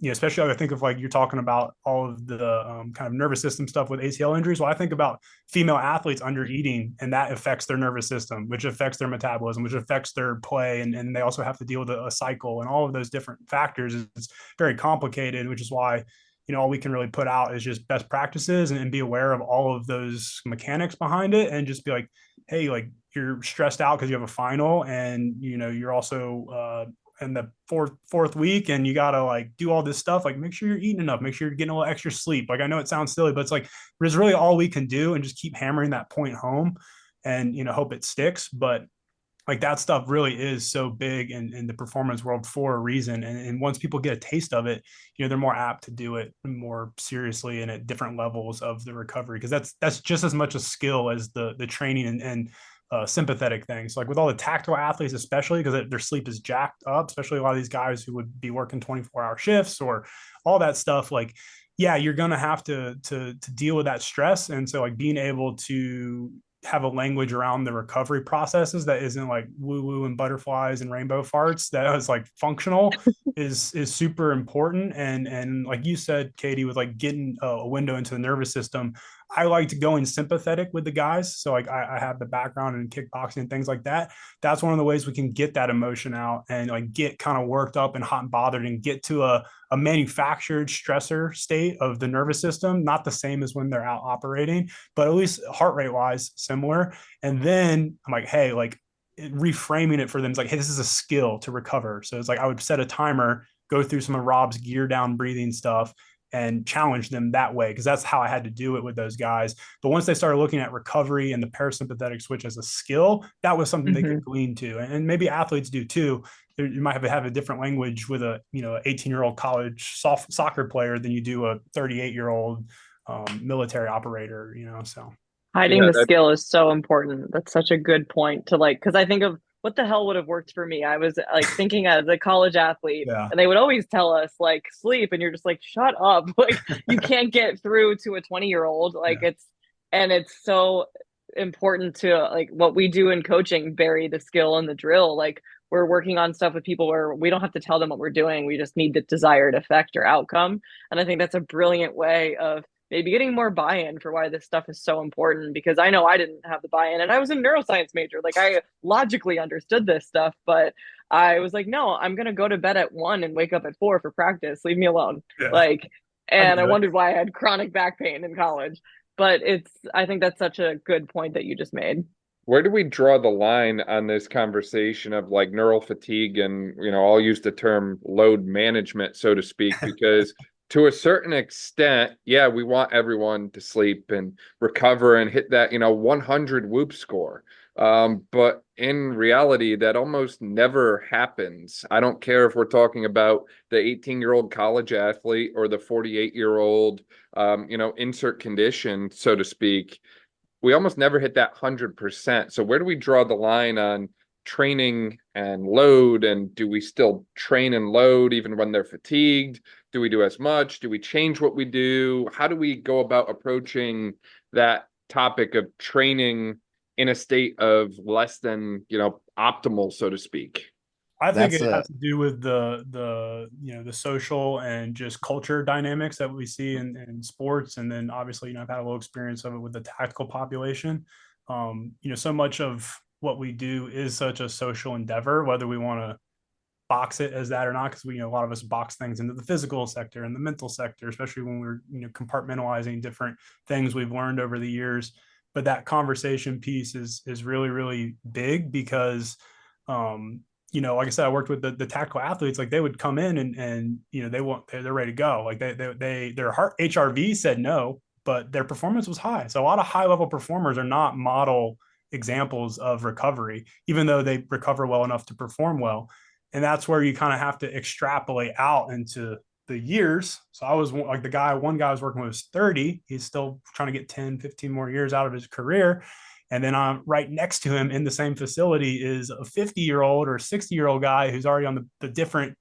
especially I think of like you're talking about all of the kind of nervous system stuff with ACL injuries. Well, I think about female athletes under eating, and that affects their nervous system, which affects their metabolism, which affects their play, and they also have to deal with a cycle and all of those different factors. It's very complicated, which is why all we can really put out is just best practices and be aware of all of those mechanics behind it, and just be like, hey, like you're stressed out because you have a final, and you're also in the fourth week, and you got to like do all this stuff, like make sure you're eating enough, make sure you're getting a little extra sleep. Like I know it sounds silly, but it's like there's really all we can do, and just keep hammering that point home and hope it sticks. But like that stuff really is so big in the performance world for a reason. And once people get a taste of it, they're more apt to do it more seriously and at different levels of the recovery, because that's just as much a skill as the training and sympathetic things. Like with all the tactical athletes, especially because their sleep is jacked up, especially a lot of these guys who would be working 24-hour shifts or all that stuff. Like, yeah, you're going to have to deal with that stress. And so like being able to have a language around the recovery processes that isn't like woo woo and butterflies and rainbow farts, that is like functional is super important. And like you said, Katie, with like getting a window into the nervous system, I liked going sympathetic with the guys. So like I have the background in kickboxing and things like that. That's one of the ways we can get that emotion out and like get kind of worked up and hot and bothered and get to a manufactured stressor state of the nervous system, not the same as when they're out operating, but at least heart rate wise similar. And then I'm like, hey, like reframing it for them is like, hey, this is a skill to recover. So it's like I would set a timer, go through some of Rob's gear down breathing stuff, and challenge them that way, because that's how I had to do it with those guys. But once they started looking at recovery and the parasympathetic switch as a skill, that was something they could glean to. And maybe athletes do too. You might have a different language with a 18-year-old college soccer player than you do a 38-year-old military operator. So hiding the skill is so important. That's such a good point to like, because I think of what the hell would have worked for me. I was like thinking as a college athlete, and they would always tell us like sleep, and you're just like, shut up. Like you can't get through to a 20-year-old. Like it's so important to like what we do in coaching, bury the skill and the drill. Like we're working on stuff with people where we don't have to tell them what we're doing. We just need the desired effect or outcome. And I think that's a brilliant way of maybe getting more buy-in for why this stuff is so important, because I know I didn't have the buy-in, and I was a neuroscience major. Like, I logically understood this stuff, but I was like, no, I'm gonna go to bed at 1 and wake up at 4 for practice. Leave me alone. Yeah, Like, I and get I it. wondered why I had chronic back pain in college. But I think that's such a good point that you just made. Where do we draw the line on this conversation of like neural fatigue and, I'll use the term load management, so to speak, because to a certain extent, yeah, we want everyone to sleep and recover and hit that, 100 whoop score. But in reality, that almost never happens. I don't care if we're talking about the 18-year-old college athlete or the 48-year-old, insert condition, so to speak. We almost never hit that 100%. So where do we draw the line on training and load? And do we still train and load even when they're fatigued? Do we do as much? Do we change what we do? How do we go about approaching that topic of training in a state of less than, optimal, so to speak? I think That's it a has to do with the social and just culture dynamics that we see in sports, and then obviously I've had a little experience of it with the tactical population. So much of what we do is such a social endeavor, whether we want to box it as that or not, because we a lot of us box things into the physical sector and the mental sector, especially when we're compartmentalizing different things we've learned over the years. But that conversation piece is really, really big because like I said, I worked with the tactical athletes. Like, they would come in and they're ready to go. Like, their heart HRV said no, but their performance was high. So a lot of high level performers are not model examples of recovery, even though they recover well enough to perform well. And that's where you kind of have to extrapolate out into the years. So I was like, one guy I was working with was 30. He's still trying to get 10, 15 more years out of his career. And then right next to him in the same facility is a 50-year-old or 60-year-old guy who's already on the different,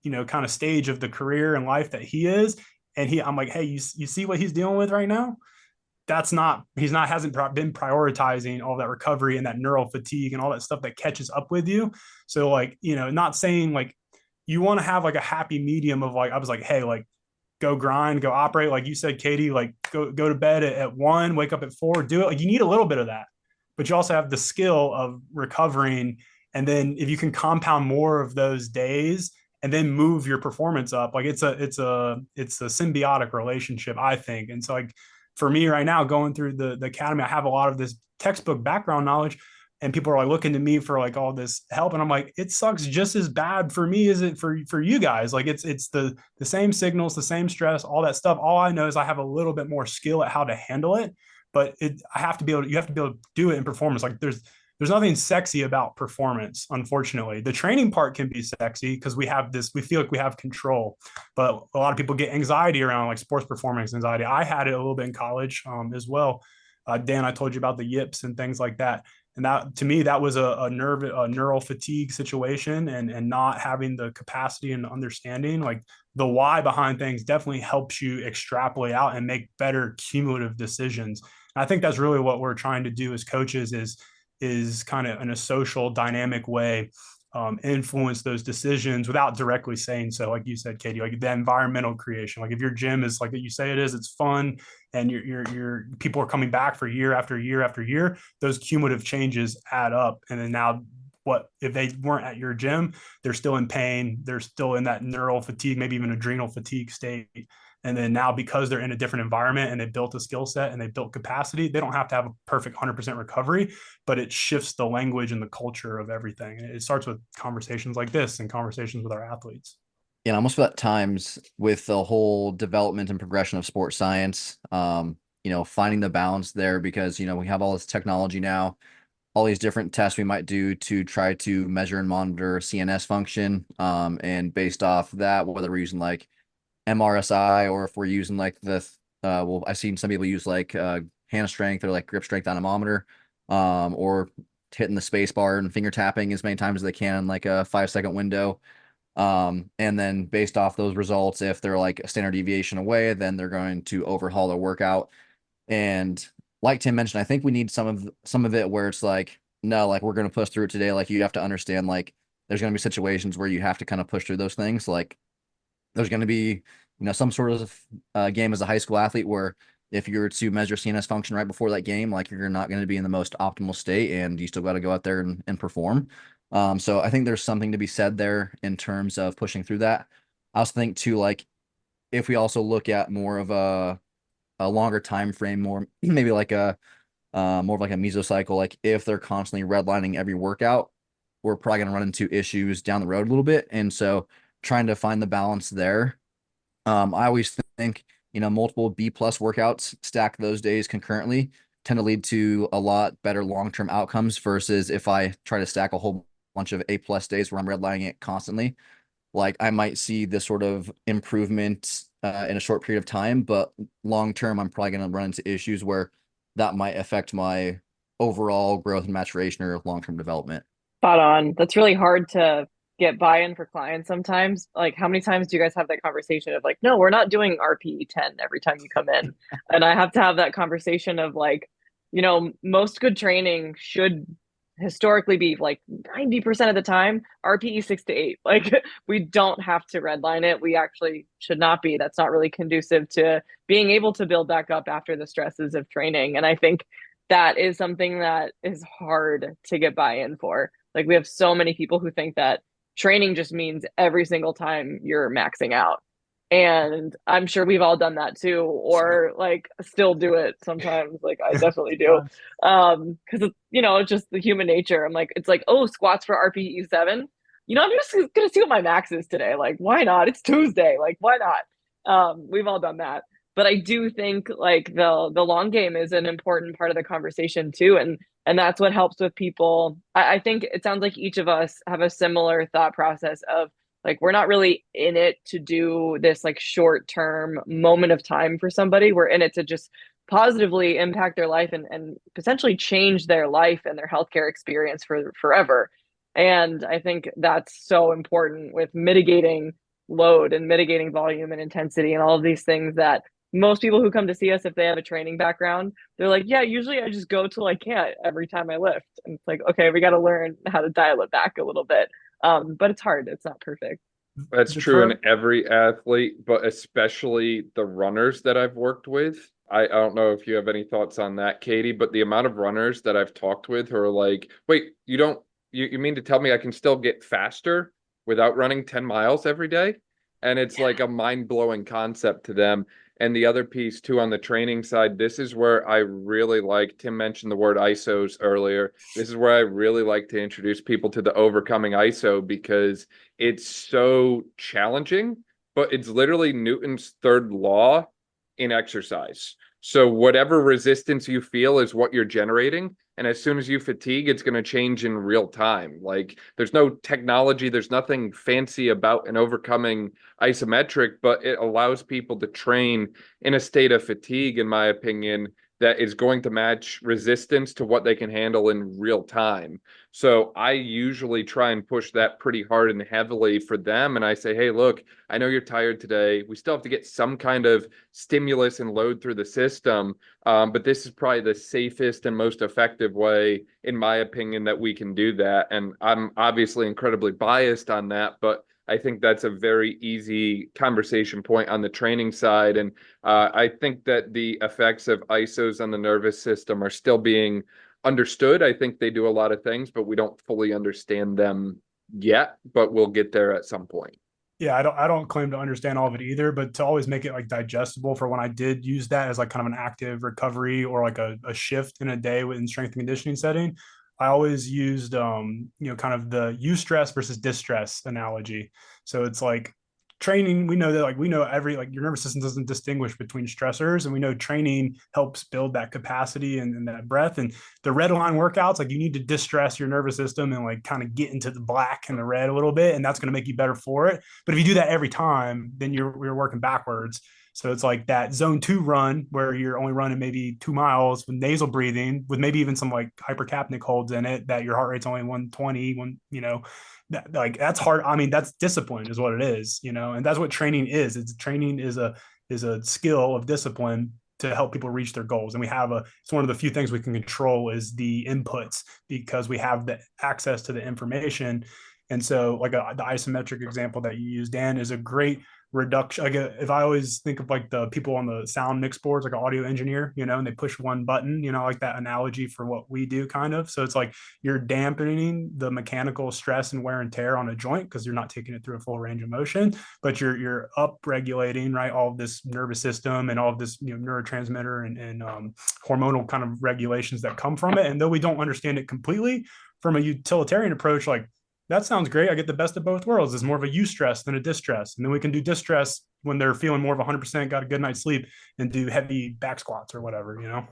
kind of stage of the career and life that he is. And I'm like, hey, you see what he's dealing with right now? Hasn't been prioritizing all that recovery and that neural fatigue and all that stuff that catches up with you. So like, not saying like you want to have like a happy medium of like, I was like, hey, like, go grind, go operate. Like you said, Katie, like go to bed at 1, wake up at 4, do it. Like, you need a little bit of that, but you also have the skill of recovering. And then if you can compound more of those days and then move your performance up, like it's a symbiotic relationship, I think. And so like for me right now, going through the academy, I have a lot of this textbook background knowledge, and people are like looking to me for like all this help. And I'm like, it sucks just as bad for me as it for you guys. Like it's the same signals, the same stress, all that stuff. All I know is I have a little bit more skill at how to handle it, but you have to be able to do it in performance. Like there's nothing sexy about performance. Unfortunately, the training part can be sexy because we feel like we have control, but a lot of people get anxiety around like sports performance anxiety. I had it a little bit in college as well. Dan, I told you about the yips and things like that. And that, to me, that was a neural fatigue situation, and not having the capacity and understanding, like the why behind things definitely helps you extrapolate out and make better cumulative decisions. And I think that's really what we're trying to do as coaches is kind of in a social dynamic way, influence those decisions without directly saying so. Like you said, Katie, like the environmental creation. Like if your gym is like that you say it is, it's fun, and your people are coming back for year after year after year, those cumulative changes add up. And then now, what if they weren't at your gym? They're still in pain. They're still in that neural fatigue, maybe even adrenal fatigue state. And then now, because they're in a different environment and they built a skill set and they built capacity, they don't have to have a perfect 100% recovery, but it shifts the language and the culture of everything. And it starts with conversations like this and conversations with our athletes. Yeah, I almost feel at times with the whole development and progression of sports science, finding the balance there, because, we have all this technology now, all these different tests we might do to try to measure and monitor CNS function. And based off that, whether we're using like MRSI or if we're using like I've seen some people use like hand strength or like grip strength anemometer, or hitting the space bar and finger tapping as many times as they can in like a 5-second window. And then based off those results, if they're like a standard deviation away, then they're going to overhaul their workout. And like Tim mentioned, I think we need some of it where it's like, no, like we're going to push through it today. Like you have to understand, like there's going to be situations where you have to kind of push through those things. Like there's going to be, some sort of game as a high school athlete where if you're to measure CNS function right before that game, like you're not going to be in the most optimal state and you still got to go out there and perform. So I think there's something to be said there in terms of pushing through that. I also think too, like if we also look at more of a longer time frame, more maybe like a more of like a mesocycle, like if they're constantly redlining every workout, we're probably going to run into issues down the road a little bit. And so trying to find the balance there. I always think, multiple B+ workouts, stack those days concurrently, tend to lead to a lot better long-term outcomes versus if I try to stack a whole bunch of A+ days where I'm redlining it constantly. Like I might see this sort of improvement in a short period of time, but long-term, I'm probably going to run into issues where that might affect my overall growth and maturation or long-term development. Spot on. That's really hard to get buy-in for clients sometimes. Like, how many times do you guys have that conversation of like, no, we're not doing RPE 10 every time you come in? And I have to have that conversation of like, most good training should historically be like 90% of the time RPE 6 to 8. Like, we don't have to redline it. We actually should not be. That's not really conducive to being able to build back up after the stresses of training. And I think that is something that is hard to get buy-in for. Like, we have so many people who think that training just means every single time you're maxing out. And I'm sure we've all done that too, or like still do it sometimes. Like I definitely do. Cause it's just the human nature. I'm like, it's like, oh, squats for RPE 7. I'm just gonna see what my max is today. Like, why not? It's Tuesday. Like, why not? We've all done that. But I do think like the long game is an important part of the conversation too. And that's what helps with people. I think it sounds like each of us have a similar thought process of like, we're not really in it to do this like short-term moment of time for somebody. We're in it to just positively impact their life and potentially change their life and their healthcare experience for forever. And I think that's so important with mitigating load and mitigating volume and intensity and all of these things that most people who come to see us, if they have a training background, they're like, yeah, usually I just go till I can't every time I lift. And it's like, okay, we got to learn how to dial it back a little bit. But it's hard. It's not perfect. That's true in every athlete, but especially the runners that I've worked with. I don't know if you have any thoughts on that, Katie, but the amount of runners that I've talked with who are like, wait, you mean to tell me I can still get faster without running 10 miles every day? And it's like a mind-blowing concept to them. And the other piece too, on the training side, this is where I really like, Tim mentioned the word ISOs earlier. This is where I really like to introduce people to the overcoming ISO because it's so challenging, but it's literally Newton's third law in exercise. So whatever resistance you feel is what you're generating. And as soon as you fatigue, it's going to change in real time. Like there's no technology, there's nothing fancy about an overcoming isometric, but it allows people to train in a state of fatigue, in my opinion, that is going to match resistance to what they can handle in real time. So I usually try and push that pretty hard and heavily for them. And I say, hey, look, I know you're tired today. We still have to get some kind of stimulus and load through the system. But this is probably the safest and most effective way, in my opinion, that we can do that. And I'm obviously incredibly biased on that, but I think that's a very easy conversation point on the training side. And I think that the effects of ISOs on the nervous system are still being understood. I think they do a lot of things, but we don't fully understand them yet, but we'll get there at some point. Yeah, I don't claim to understand all of it either, but to always make it like digestible for when I did use that as like kind of an active recovery or like a shift in a day within strength and conditioning setting, I always used, kind of the eustress versus distress analogy. So it's like training, we know that like, we know your nervous system doesn't distinguish between stressors, and we know training helps build that capacity and that breadth. And the red line workouts, like you need to distress your nervous system and like kind of get into the black and the red a little bit. And that's going to make you better for it. But if you do that every time, then you're working backwards. So it's like that zone 2 run where you're only running maybe 2 miles with nasal breathing, with maybe even some like hypercapnic holds in it, that your heart rate's only 120, that's hard. I mean, that's discipline is what it is, and that's what training is. Training is a skill of discipline to help people reach their goals. And it's one of the few things we can control is the inputs, because we have the access to the information. And so like the isometric example that you used, Dan, is a great reduction. Like if I always think of like the people on the sound mix boards, like an audio engineer, and they push one button, like that analogy for what we do kind of. So it's like you're dampening the mechanical stress and wear and tear on a joint because you're not taking it through a full range of motion, but you're up regulating, right, all of this nervous system and all of this neurotransmitter and hormonal kind of regulations that come from it. And though we don't understand it completely, from a utilitarian approach, like that sounds great. I get the best of both worlds. It's more of a eustress than a distress. And then we can do distress when they're feeling more of 100%, got a good night's sleep, and do heavy back squats or whatever.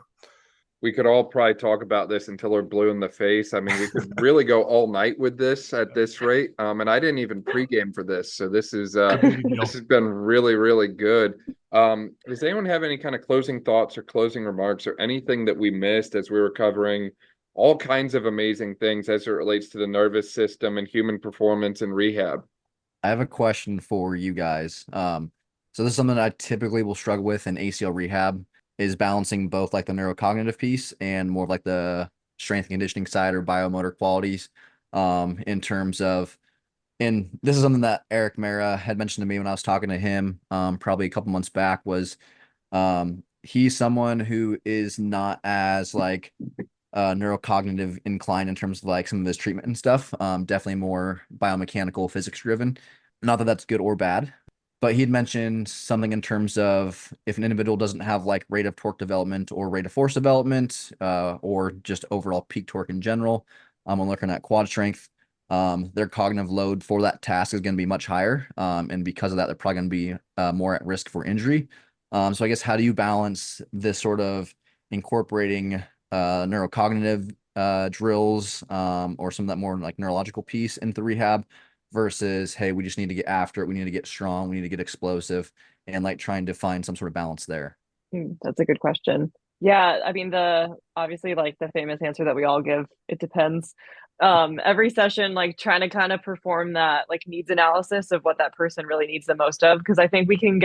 We could all probably talk about this until we're blue in the face. I mean, we could really go all night with this at this rate. And I didn't even pregame for this. So this has been really, really good. Does anyone have any kind of closing thoughts or closing remarks or anything that we missed as we were covering all kinds of amazing things as it relates to the nervous system and human performance and rehab? I have a question for you guys. So this is something that I typically will struggle with in ACL rehab, is balancing both like the neurocognitive piece and more of like the strength and conditioning side or biomotor qualities, in terms of, and this is something that Eric Mara had mentioned to me when I was talking to him, probably a couple months back, was he's someone who is not as like neurocognitive inclined in terms of like some of his treatment and stuff. Definitely more biomechanical, physics driven. Not that that's good or bad, but he'd mentioned something in terms of if an individual doesn't have like rate of torque development or rate of force development, or just overall peak torque in general, when looking at quad strength, their cognitive load for that task is going to be much higher. And because of that, they're probably going to be more at risk for injury. So I guess, how do you balance this sort of incorporating neurocognitive drills, or some of that more like neurological piece into rehab versus, hey, we just need to get after it, we need to get strong, we need to get explosive, and like trying to find some sort of balance there? That's a good question. Yeah, I mean, obviously like the famous answer that we all give, it depends. Every session, like trying to kind of perform that like needs analysis of what that person really needs the most of, because I think we can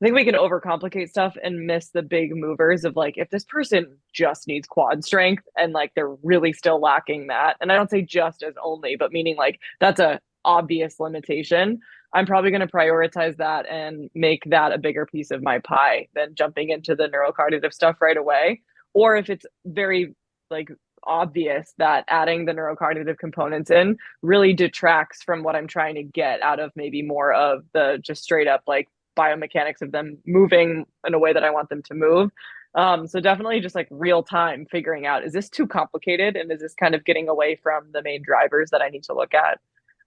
overcomplicate stuff and miss the big movers of like, if this person just needs quad strength and like they're really still lacking that. And I don't say just as only, but meaning like that's a obvious limitation. I'm probably going to prioritize that and make that a bigger piece of my pie than jumping into the neurocognitive stuff right away. Or if it's very like obvious that adding the neurocognitive components in really detracts from what I'm trying to get out of maybe more of the just straight up like biomechanics of them moving in a way that I want them to move. So definitely just like real time figuring out, is this too complicated? And is this kind of getting away from the main drivers that I need to look at?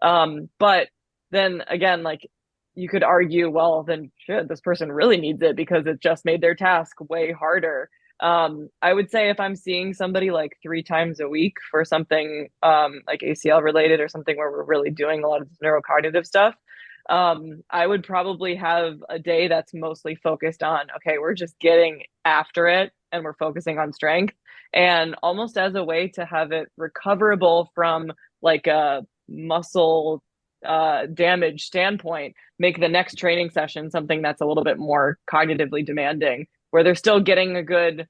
But then again, like you could argue, well, then shit, this person really needs it because it just made their task way harder. I would say if I'm seeing somebody like 3 times a week for something like ACL related or something where we're really doing a lot of neurocognitive stuff, I would probably have a day that's mostly focused on, okay, we're just getting after it and we're focusing on strength, and almost as a way to have it recoverable from like a muscle damage standpoint, make the next training session something that's a little bit more cognitively demanding, where they're still getting a good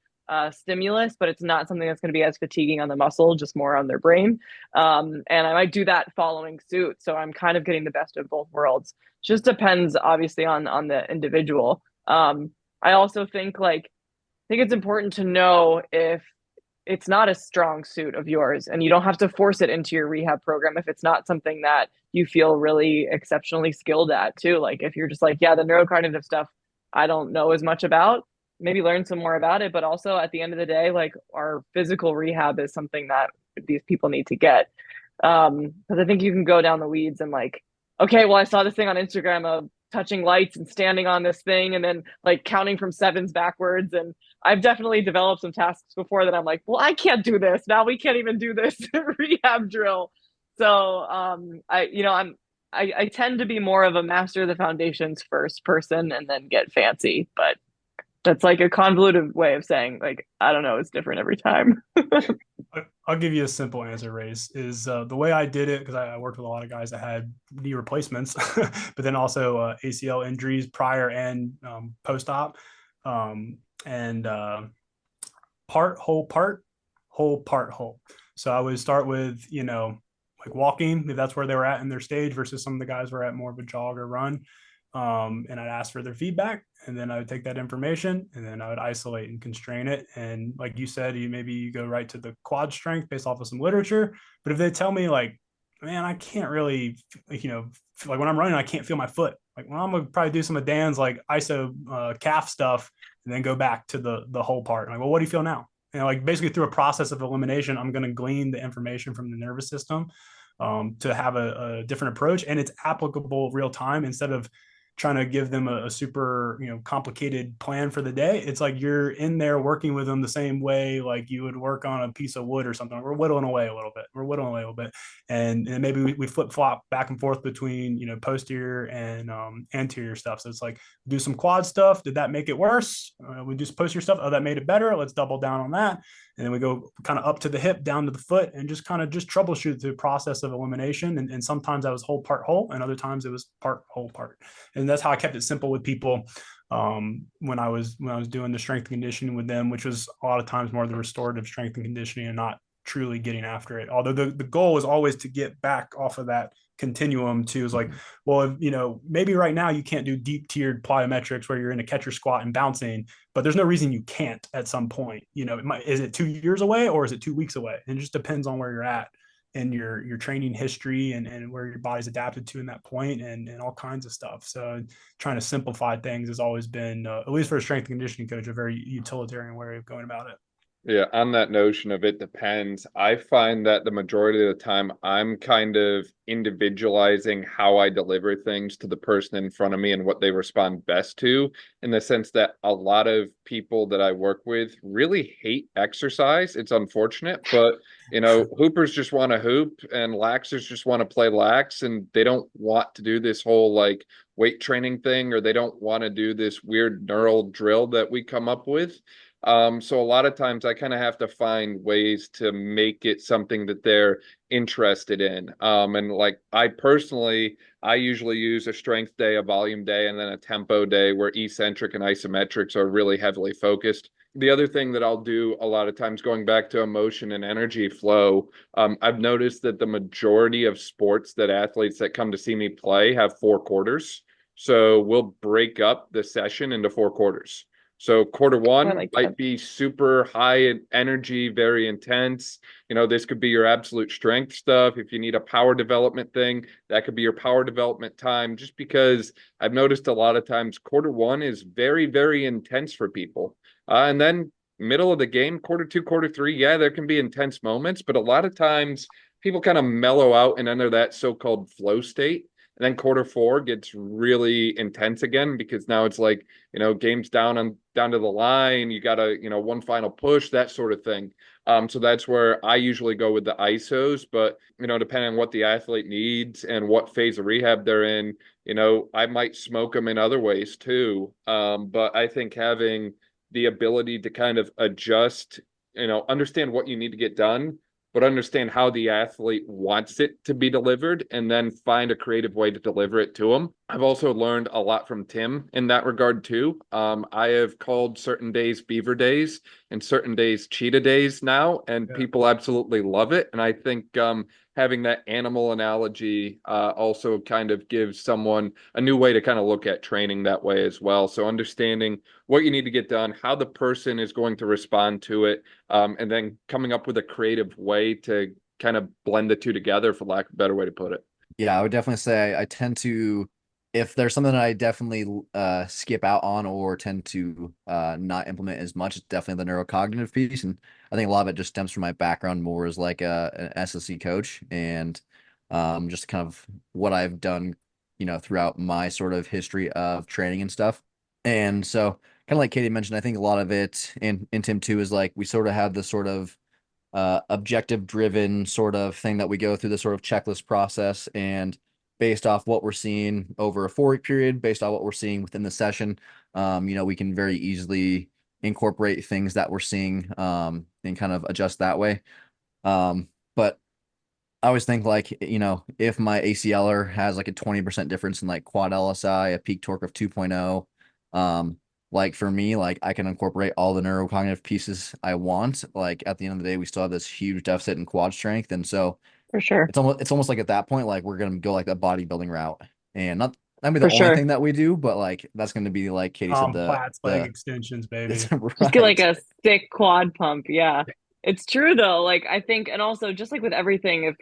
stimulus, but it's not something that's going to be as fatiguing on the muscle, just more on their brain. And I might do that following suit. So I'm kind of getting the best of both worlds. Just depends obviously on the individual. I also think it's important to know if it's not a strong suit of yours, and you don't have to force it into your rehab program if it's not something that you feel really exceptionally skilled at too. Like if you're just like, yeah, the neurocognitive stuff, I don't know as much about, maybe learn some more about it. But also at the end of the day, like our physical rehab is something that these people need to get. Because I think you can go down the weeds and like, okay, well, I saw this thing on Instagram of touching lights and standing on this thing and then like counting from 7s backwards. And I've definitely developed some tasks before that I'm like, well, I can't do this. Now we can't even do this rehab drill. So I tend to be more of a master of the foundations first person and then get fancy. But that's like a convoluted way of saying, like, I don't know, it's different every time. I'll give you a simple answer, Rayce, is the way I did it, because I worked with a lot of guys that had knee replacements, but then also ACL injuries prior and post-op, and part, whole, part, whole, part, whole. So I would start with, like walking, if that's where they were at in their stage, versus some of the guys were at more of a jog or run. and I'd ask for their feedback, and then I would take that information and then I would isolate and constrain it. And like you said, maybe you go right to the quad strength based off of some literature. But if they tell me like, man, I can't really, like, like when I'm running, I can't feel my foot. Like, well, I'm gonna probably do some of Dan's like iso calf stuff and then go back to the whole part. I'm like, well, what do you feel now? Like basically through a process of elimination, I'm going to glean the information from the nervous system to have a different approach, and it's applicable real time instead of trying to give them a super complicated plan for the day. It's like you're in there working with them the same way like you would work on a piece of wood or something. We're whittling away a little bit, and maybe we flip flop back and forth between posterior and anterior stuff. So it's like do some quad stuff. Did that make it worse? We do some posterior stuff. Oh, that made it better. Let's double down on that. And then we go kind of up to the hip, down to the foot, and just kind of troubleshoot the process of elimination. And sometimes that was whole part whole, and other times it was part whole part. And that's how I kept it simple with people when I was doing the strength and conditioning with them, which was a lot of times more the restorative strength and conditioning and not truly getting after it. Although the goal is always to get back off of that continuum too. Is like, well, maybe right now you can't do deep tiered plyometrics where you're in a catcher squat and bouncing, but there's no reason you can't at some point. Is it 2 years away or is it 2 weeks away? And it just depends on where you're at and your training history and where your body's adapted to in that point and all kinds of stuff. So trying to simplify things has always been, at least for a strength and conditioning coach, a very utilitarian way of going about it. Yeah, on that notion of it depends, I find that the majority of the time I'm kind of individualizing how I deliver things to the person in front of me and what they respond best to, in the sense that a lot of people that I work with really hate exercise. It's unfortunate, but hoopers just want to hoop and laxers just want to play lax, and they don't want to do this whole like weight training thing, or they don't want to do this weird neural drill that we come up with. So a lot of times I kind of have to find ways to make it something that they're interested in. And like I usually use a strength day, a volume day, and then a tempo day where eccentric and isometrics are really heavily focused. The other thing that I'll do a lot of times, going back to emotion and energy flow, I've noticed that the majority of sports that athletes that come to see me play have 4 quarters. So we'll break up the session into 4 quarters. So quarter one might be super high in energy, very intense. This could be your absolute strength stuff. If you need a power development thing, that could be your power development time, just because I've noticed a lot of times quarter one is very, very intense for people. And then middle of the game, quarter two, quarter three, yeah, there can be intense moments, but a lot of times people kind of mellow out and enter that so-called flow state. And then quarter four gets really intense again, because now it's like, game's down to the line. You got to, one final push, that sort of thing. So that's where I usually go with the ISOs, but, depending on what the athlete needs and what phase of rehab they're in, I might smoke them in other ways too. But I think having the ability to kind of adjust, understand what you need to get done, but understand how the athlete wants it to be delivered, and then find a creative way to deliver it to them. I've also learned a lot from Tim in that regard too. I have called certain days beaver days and certain days cheetah days now, and people absolutely love it. And I think having that animal analogy also kind of gives someone a new way to kind of look at training that way as well. So understanding what you need to get done, how the person is going to respond to it, and then coming up with a creative way to kind of blend the two together, for lack of a better way to put it. Yeah, I would definitely say I tend to, if there's something that I definitely skip out on or tend to not implement as much, it's definitely the neurocognitive piece. And I think a lot of it just stems from my background more as like an SSC coach, and just kind of what I've done, throughout my sort of history of training and stuff. And so kind of like Katie mentioned, I think a lot of it, and Tim too, is like we sort of have this sort of objective driven sort of thing that we go through, the sort of checklist process, and based off what we're seeing over a 4-week period, based off what we're seeing within the session, we can very easily incorporate things that we're seeing and kind of adjust that way. But I always think like, if my ACLer has like a 20% difference in like quad LSI, a peak torque of 2.0, like for me, like I can incorporate all the neurocognitive pieces I want. Like at the end of the day, we still have this huge deficit in quad strength. And so for sure, it's almost like at that point, like we're going to go like that bodybuilding route, and not That'd be For the only sure. thing that we do, but like that's going to be like Katie said, Plats, leg the extensions, baby. it's Just get like right. a sick quad pump. Yeah. It's true though. Like I think, and also just like with everything, if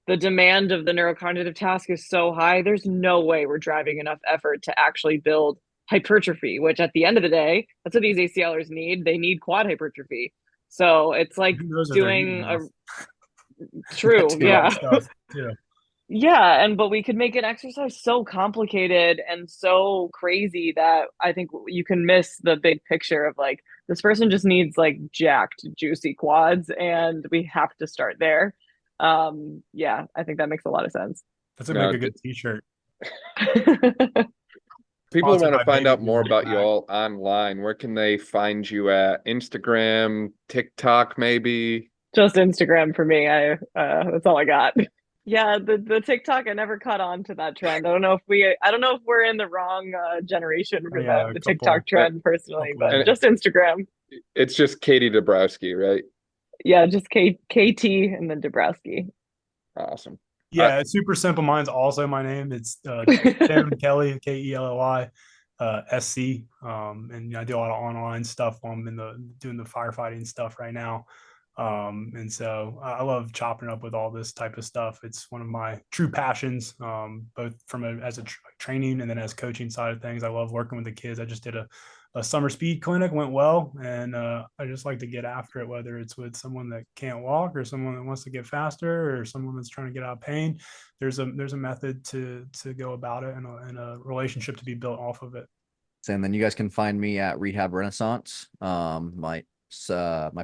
the demand of the neurocognitive task is so high, there's no way we're driving enough effort to actually build hypertrophy, which at the end of the day, that's what these ACLers need. They need quad hypertrophy. So it's like Those are their heat doing a mouth. true, too. yeah. Stuff too. Yeah, and but we could make an exercise so complicated and so crazy that I think you can miss the big picture of like this person just needs like jacked, juicy quads, and we have to start there. Yeah, I think that makes a lot of sense. That's gonna make a good t-shirt. People Sponsored want to by find out Baby more Boom about Bag. you all online. Where can they find you at? Instagram, TikTok, maybe? Just Instagram for me. I that's all I got. Yeah, the TikTok, I never caught on to that trend. I don't know if we're in the wrong generation for Yeah, the a TikTok couple. trend personally, couple. but just Instagram. It's just Katie Dabrowski, right? Yeah, just KT and then Dabrowski. Awesome. Yeah, it's super simple. Mine's also my name. It's Tim Kelly, Kelly, SC. And I do a lot of online stuff while I'm doing the firefighting stuff right now. And so I love chopping up with all this type of stuff. It's one of my true passions, both from as a training and then as coaching side of things. I love working with the kids. I just did a summer speed clinic, went well, and I just like to get after it, whether it's with someone that can't walk or someone that wants to get faster or someone that's trying to get out of pain. There's a method to go about it and a relationship to be built off of it. And then you guys can find me at Rehab Renaissance. My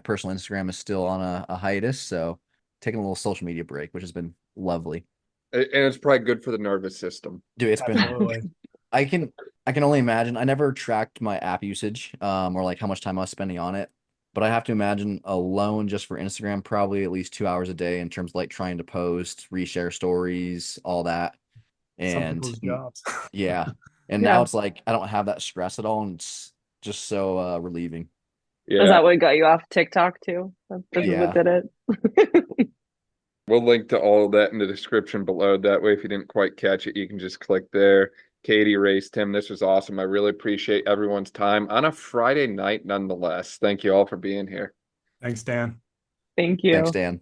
personal Instagram is still on a hiatus, so taking a little social media break, which has been lovely. And it's probably good for the nervous system. Dude, it's been Absolutely. I can only imagine. I never tracked my app usage, or like how much time I was spending on it, but I have to imagine alone just for Instagram, probably at least 2 hours a day in terms of like trying to post, reshare stories, all that. Some And people's jobs. yeah. And Yeah. now it's like I don't have that stress at all, and it's just so relieving. Is Yeah. that what got you off TikTok too? This is Yeah. what did it. We'll link to all of that in the description below. That way, if you didn't quite catch it, you can just click there. Katie, Rayce, Tim, this was awesome. I really appreciate everyone's time on a Friday night nonetheless. Thank you all for being here. Thanks, Dan. Thank you. Thanks, Dan.